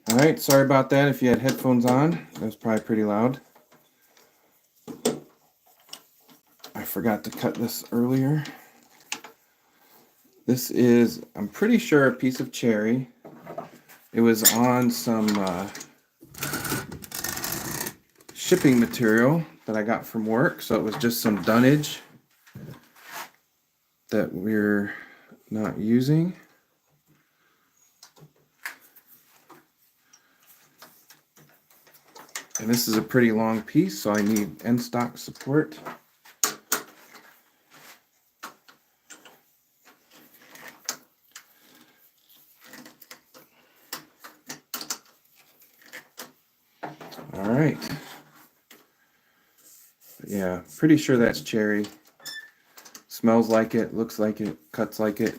All right, sorry about that if you had headphones on. That was probably pretty loud. I forgot to cut this earlier. This is, I'm pretty sure, a piece of cherry. It was on some shipping material that I got from work, so it was just some dunnage that we're not using. And this is a pretty long piece, so I need end stock support. All right. Yeah, pretty sure that's cherry. Smells like it, looks like it, cuts like it.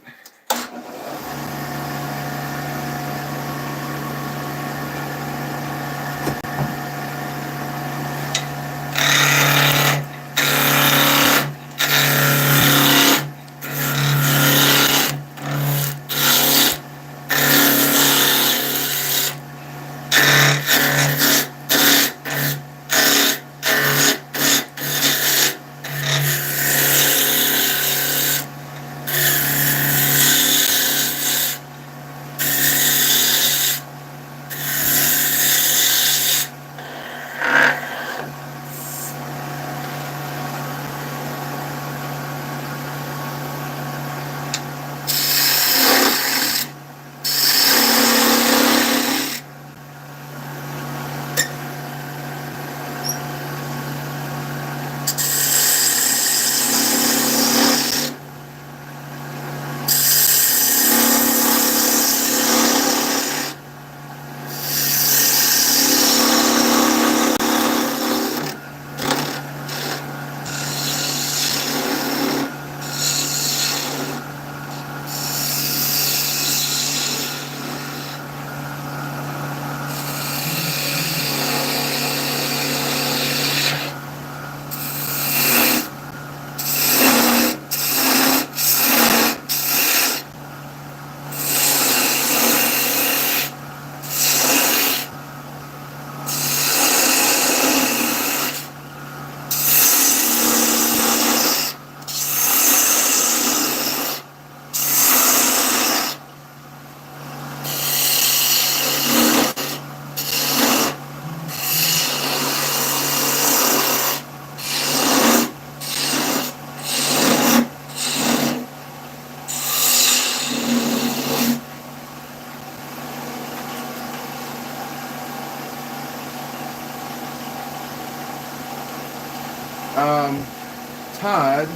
Todd,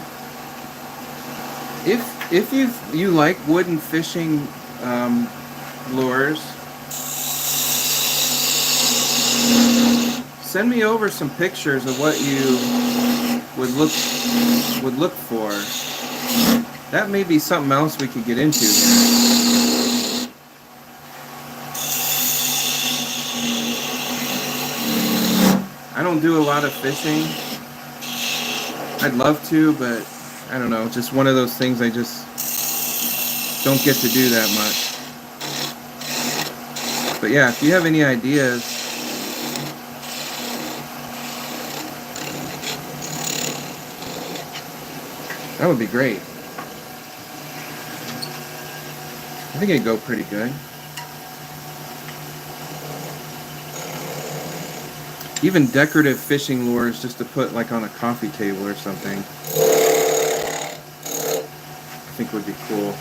if you like wooden fishing lures, send me over some pictures of what you would look for. That may be something else we could get into here. I don't do a lot of fishing. I'd love to, but I don't know, just one of those things I just don't get to do that much. But yeah, if you have any ideas, that would be great. I think it'd go pretty good. Even decorative fishing lures just to put like on a coffee table or something, I think would be cool.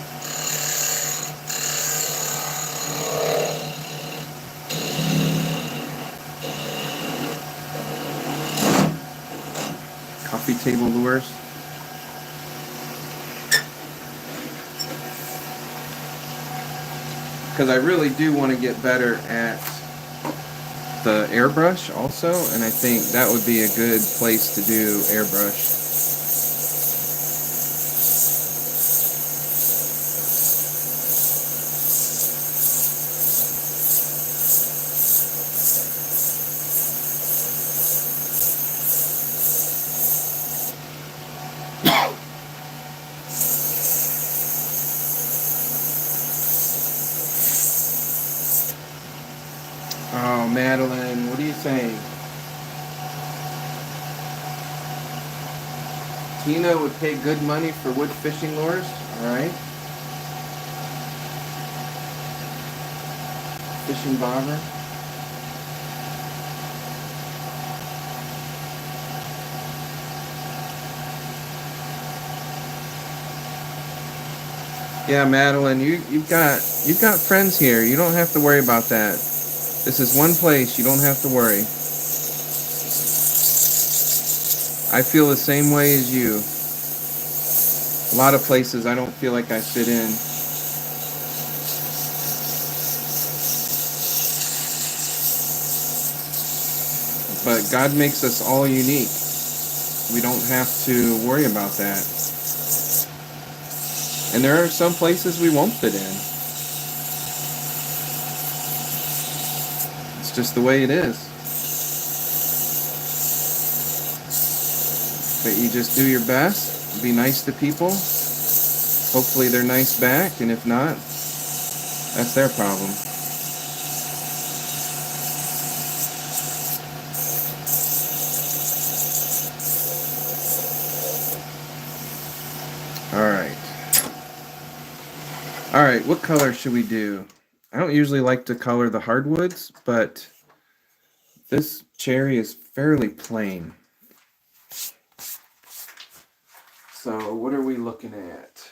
Coffee table lures. Because I really do want to get better at the airbrush also, and I think that would be a good place to do airbrush. Oh, Madeline, what are you saying? Tina would pay good money for wood fishing lures? Alright. Fishing bobber. Yeah, Madeline, you've got friends here. You don't have to worry about that. This is one place you don't have to worry. I feel the same way as you. A lot of places I don't feel like I fit in. But God makes us all unique. We don't have to worry about that. And there are some places we won't fit in. It's just the way it is. But you just do your best, be nice to people. Hopefully they're nice back, and if not, that's their problem. All right, what color should we do? I don't usually like to color the hardwoods, but this cherry is fairly plain. So what are we looking at?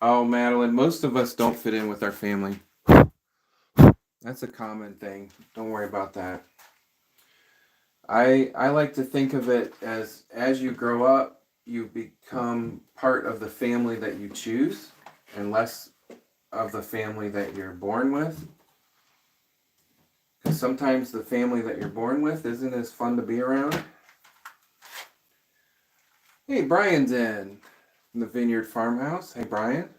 Oh, Madeline, most of us don't fit in with our family. That's a common thing. Don't worry about that. I like to think of it as you grow up, you become part of the family that you choose and less of the family that you're born with. Because sometimes the family that you're born with isn't as fun to be around. Hey, Brian's in the Vineyard Farmhouse. Hey, Brian.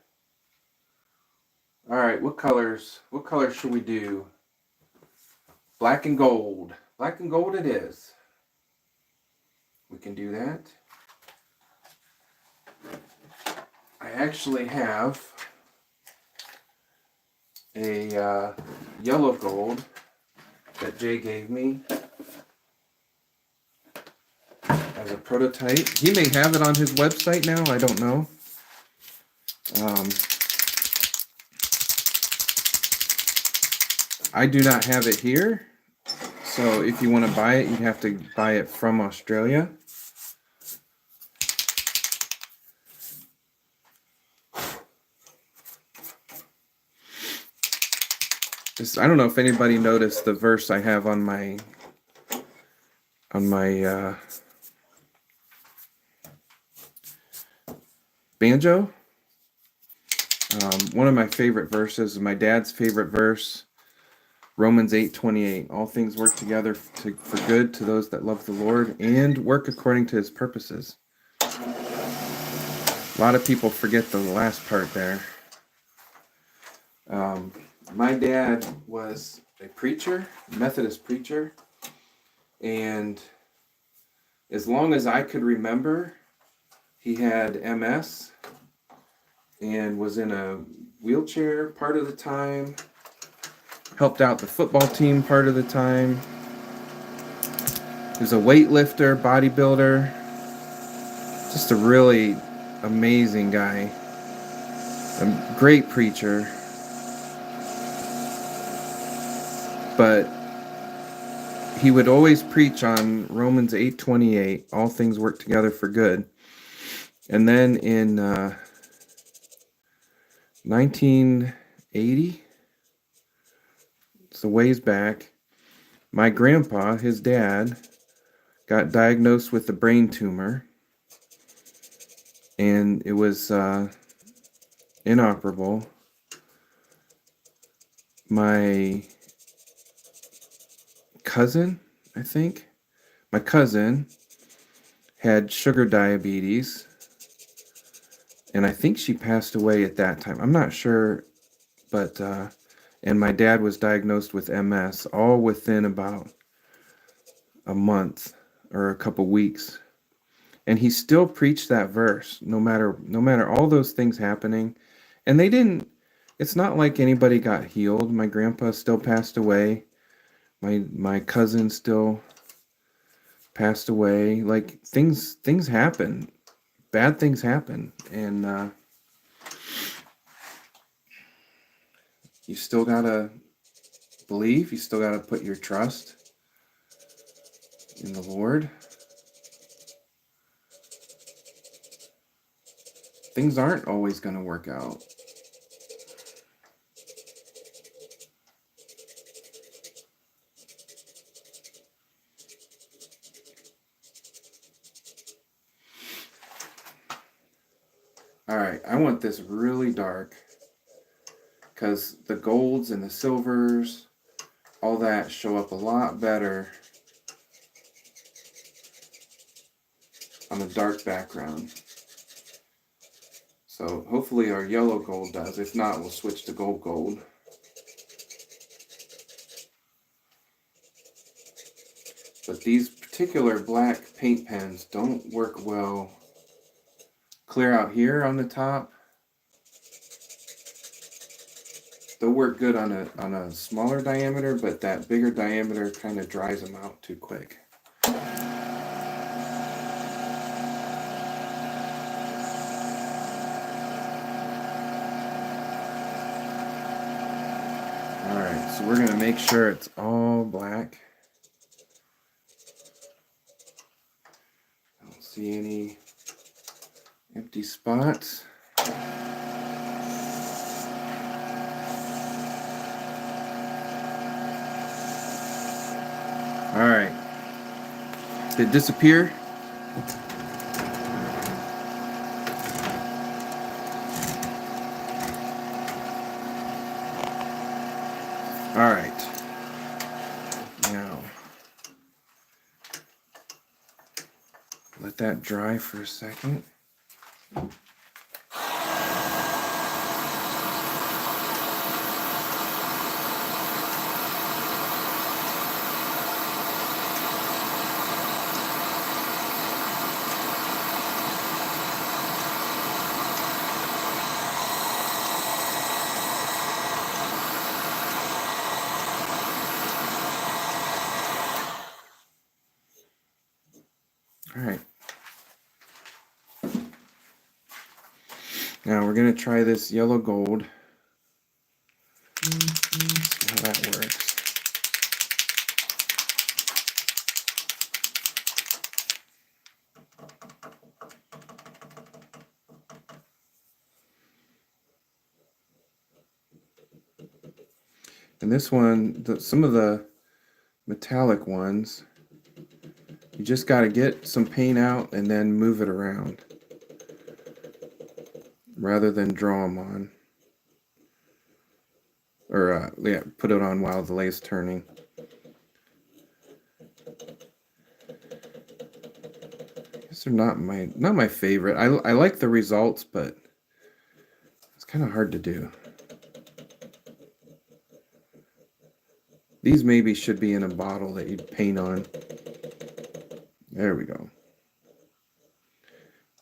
All right, what colors should we do? Black and gold. Black and gold it is. We can do that. I actually have a yellow gold that Jay gave me as a prototype. He may have it on his website now, I don't know. I do not have it here, so if you want to buy it, you'd have to buy it from Australia. I don't know if anybody noticed the verse I have on my banjo. One of my favorite verses, my dad's favorite verse, Romans 8:28. All things work together for good to those that love the Lord and work according to his purposes. A lot of people forget the last part there. My dad was a preacher, Methodist preacher, and as long as I could remember, he had MS and was in a wheelchair part of the time, helped out the football team part of the time. He was a weightlifter, bodybuilder, just a really amazing guy, a great preacher. But he would always preach on Romans 8:28, all things work together for good. And then in 1980, so ways back, my grandpa, his dad, got diagnosed with a brain tumor, and it was inoperable. My cousin, my cousin had sugar diabetes, and I think she passed away at that time. I'm not sure, but and my dad was diagnosed with MS, all within about a month or a couple weeks. And he still preached that verse, no matter all those things happening. And it's not like anybody got healed. My grandpa still passed away. My cousin still passed away. Like things happen. Bad things happen. And you still gotta believe, you still gotta put your trust in the Lord. Things aren't always gonna work out. All right, I want this really dark because the golds and the silvers, all that show up a lot better on a dark background. So hopefully our yellow gold does. If not, we'll switch to gold. But these particular black paint pens don't work well. Clear out here on the top. They'll work good on a smaller diameter, but that bigger diameter kind of dries them out too quick. Alright, so we're going to make sure it's all black. I don't see any empty spots. Alright. Did it disappear? Alright. Now, let that dry for a second. All right. Now we're going to try this yellow gold. See how that works. And this one, some of the metallic ones, you just got to get some paint out and then move it around rather than draw them on. Or, yeah, put it on while the lathe's turning. These are not my favorite. I like the results, but it's kind of hard to do. These maybe should be in a bottle that you'd paint on. There we go.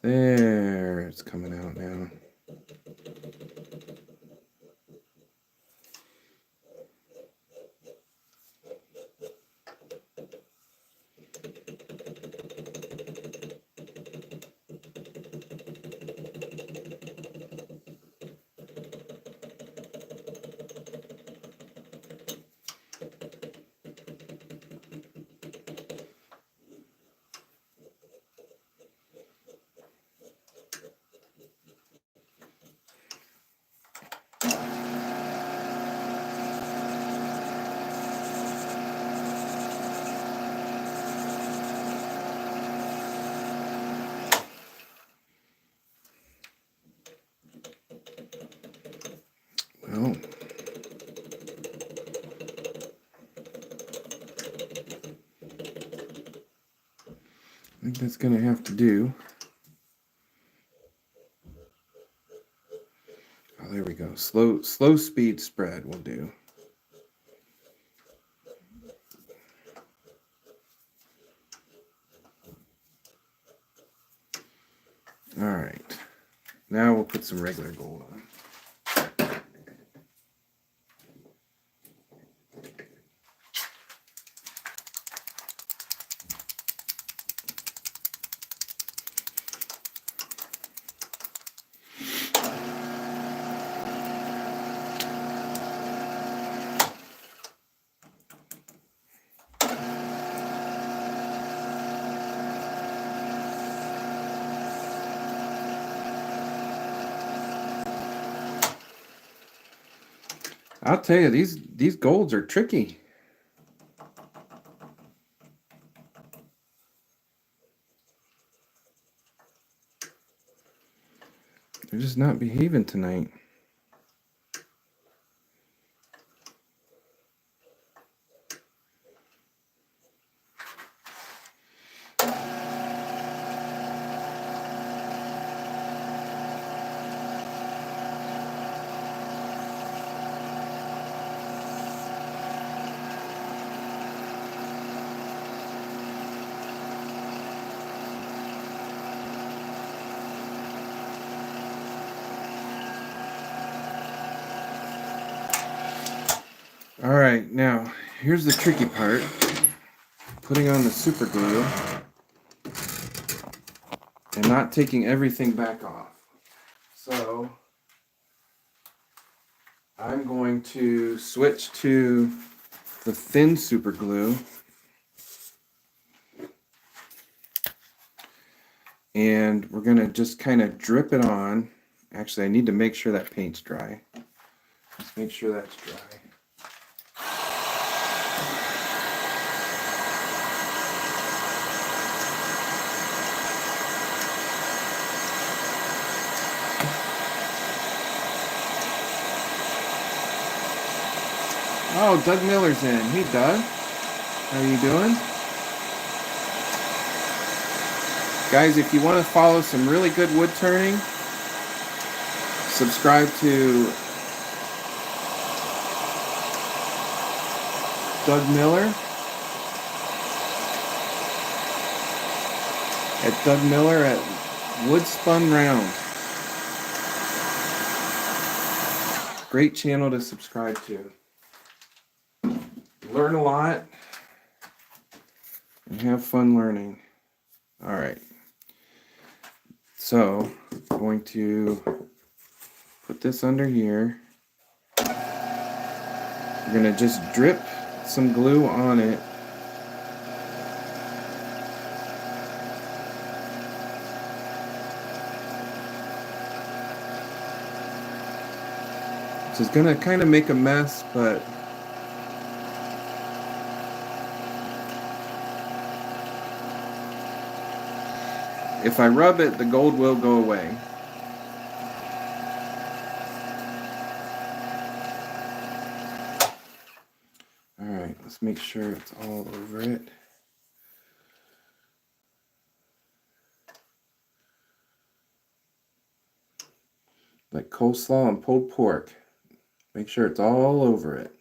There, it's coming out now. Well, I think that's going to have to do. Oh, there we go. Slow speed spread will do. All right. Now we'll put some regular gold on. I'll tell you, these golds are tricky. They're just not behaving tonight. All right, now here's the tricky part. Putting on the super glue and not taking everything back off. So I'm going to switch to the thin super glue and we're going to just kind of drip it on. Actually, I need to make sure that paint's dry. Let's make sure that's dry. Oh, Doug Miller's in. Hey, Doug. How are you doing? Guys, if you want to follow some really good wood turning, subscribe to Doug Miller at Doug Miller at Wood Spun Round. Great channel to subscribe to. Learn a lot and have fun learning. All right. So I'm going to put this under here. We're going to just drip some glue on it. This is going to kind of make a mess, but If I rub it, the gold will go away. All right, let's make sure it's all over it. Like coleslaw and pulled pork. Make sure it's all over it.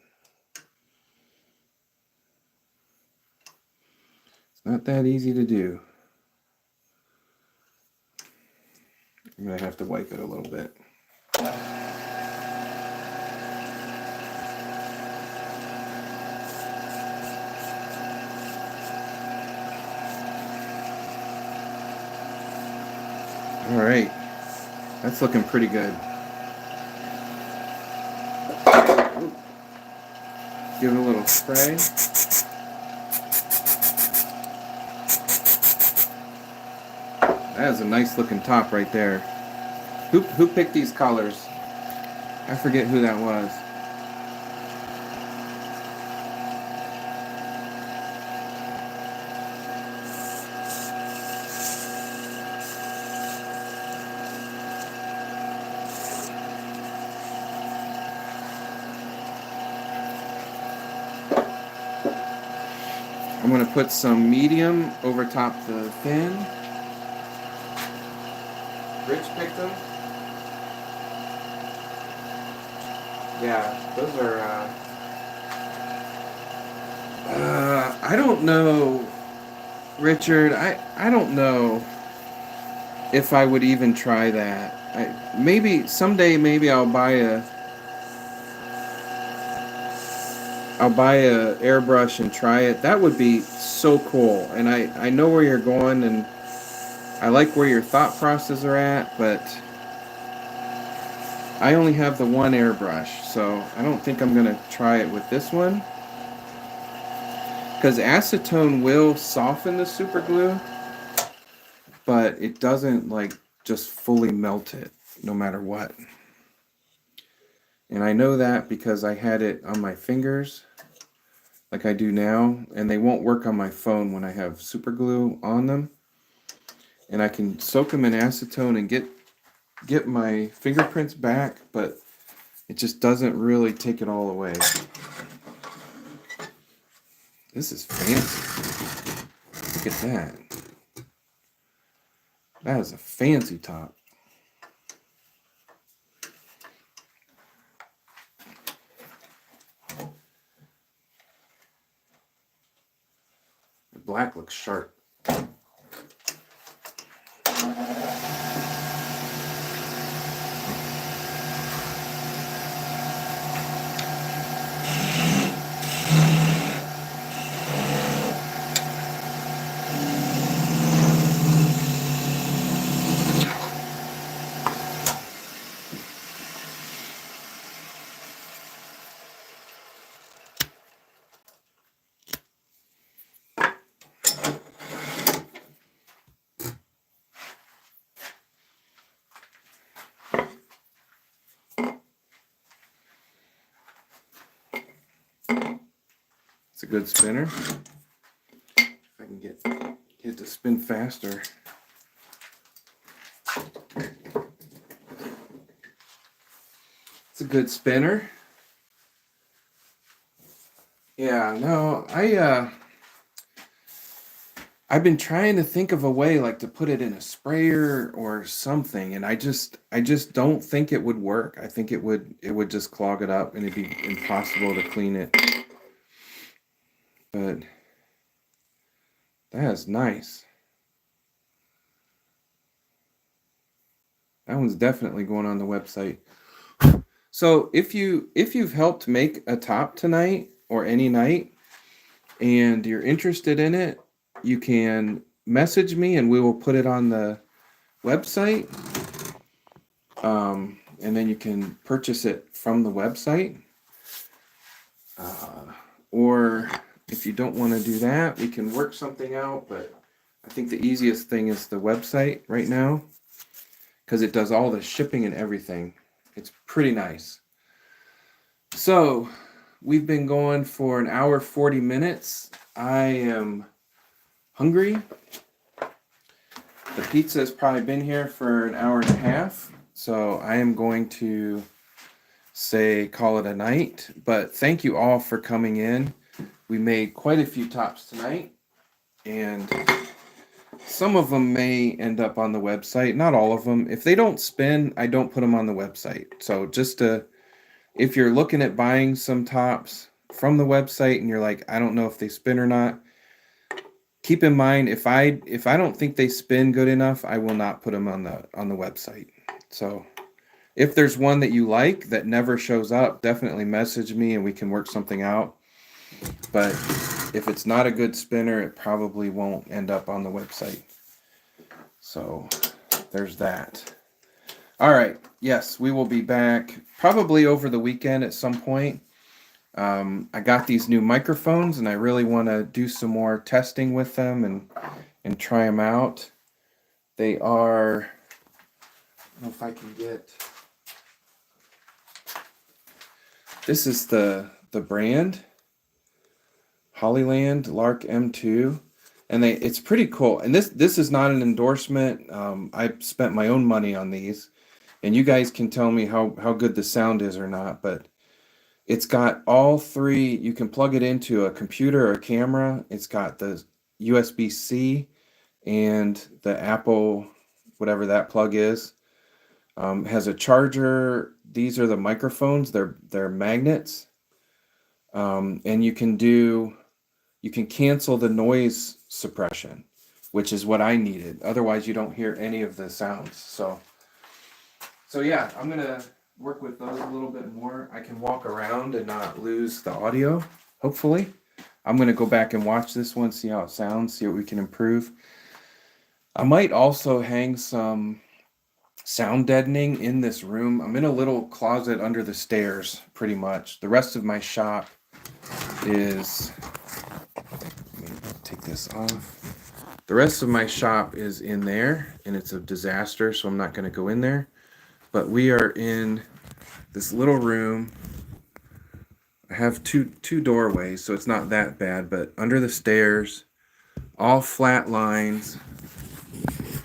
It's not that easy to do. I'm gonna have to wipe it a little bit. All right, that's looking pretty good. Give it a little spray. That is a nice looking top right there. Who picked these colors? I forget who that was. I'm going to put some medium over top the thin. Rich picked them. Yeah, those are, I don't know, Richard, I don't know if I would even try that. Maybe, someday maybe I'll buy a airbrush and try it. That would be so cool. And I know where you're going, and I like where your thought process are at, but I only have the one airbrush, so I don't think I'm gonna try it with this one. Because acetone will soften the super glue, but it doesn't like just fully melt it no matter what. And I know that because I had it on my fingers like I do now, and they won't work on my phone when I have super glue on them. And I can soak them in acetone and get my fingerprints back, but it just doesn't really take it all away. This is fancy. Look at that. That is a fancy top. The black looks sharp. It's a good spinner. If I can get it to spin faster. It's a good spinner. Yeah, no, I've been trying to think of a way like to put it in a sprayer or something, and I just don't think it would work. I think it would just clog it up and it'd be impossible to clean it. But that is nice. That one's definitely going on the website. So if you've helped make a top tonight or any night and you're interested in it, you can message me and we will put it on the website. And then you can purchase it from the website. Or if you don't want to do that, we can work something out, but I think the easiest thing is the website right now because it does all the shipping and everything. It's pretty nice. So we've been going for an hour 40 minutes. I am hungry. The pizza has probably been here for an hour and a half, so I am going to call it a night. But thank you all for coming in. We made quite a few tops tonight, and some of them may end up on the website. Not all of them. If they don't spin, I don't put them on the website. So if you're looking at buying some tops from the website and you're like, I don't know if they spin or not, keep in mind, if I don't think they spin good enough, I will not put them on the website. So if there's one that you like that never shows up, definitely message me and we can work something out. But if it's not a good spinner, it probably won't end up on the website. So there's that. All right. Yes, we will be back probably over the weekend at some point. I got these new microphones and I really want to do some more testing with them and try them out. They are, I don't know if I can get, this is the brand, Hollyland Lark M2, and it's pretty cool. And this is not an endorsement. I spent my own money on these, and you guys can tell me how good the sound is or not, but it's got all three. You can plug it into a computer or a camera. It's got the USB-C and the Apple, whatever that plug is. Has a charger. These are the microphones. They're magnets. And you can cancel the noise suppression, which is what I needed. Otherwise, you don't hear any of the sounds. So yeah, I'm gonna work with those a little bit more. I can walk around and not lose the audio, hopefully. I'm gonna go back and watch this one, see how it sounds, see what we can improve. I might also hang some sound deadening in this room. I'm in a little closet under the stairs, pretty much. The rest of my shop is, let me take this off. The rest of my shop is in there, and it's a disaster, so I'm not gonna go in there. But we are in this little room. I have two doorways, so it's not that bad, but under the stairs, all flat lines,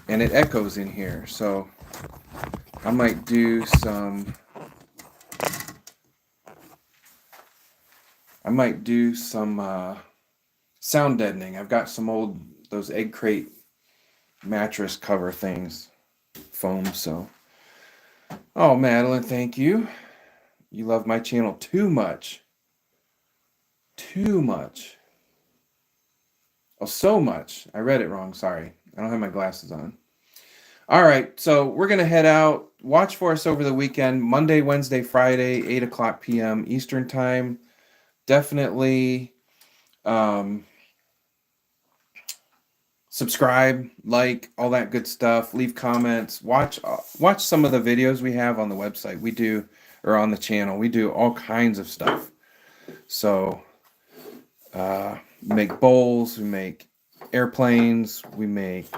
and it echoes in here. So I might do some sound deadening. I've got some those egg crate mattress cover things, foam, so. Oh, Madeline, thank you. You love my channel too much. Too much. Oh, so much. I read it wrong. Sorry. I don't have my glasses on. All right. So we're going to head out. Watch for us over the weekend. Monday, Wednesday, Friday, 8 o'clock p.m. Eastern Time. Definitely subscribe, like, all that good stuff. Leave comments. Watch some of the videos we have on the website. Or on the channel. We do all kinds of stuff. So make bowls, we make airplanes, we make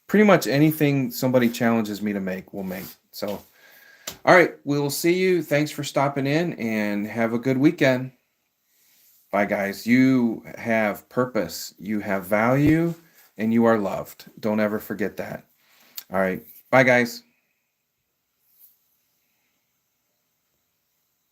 pretty much anything somebody challenges me to make, we'll make. So, all right, we will see you. Thanks for stopping in and have a good weekend. Bye, guys. You have purpose, you have value, and you are loved. Don't ever forget that. All right. Bye, guys.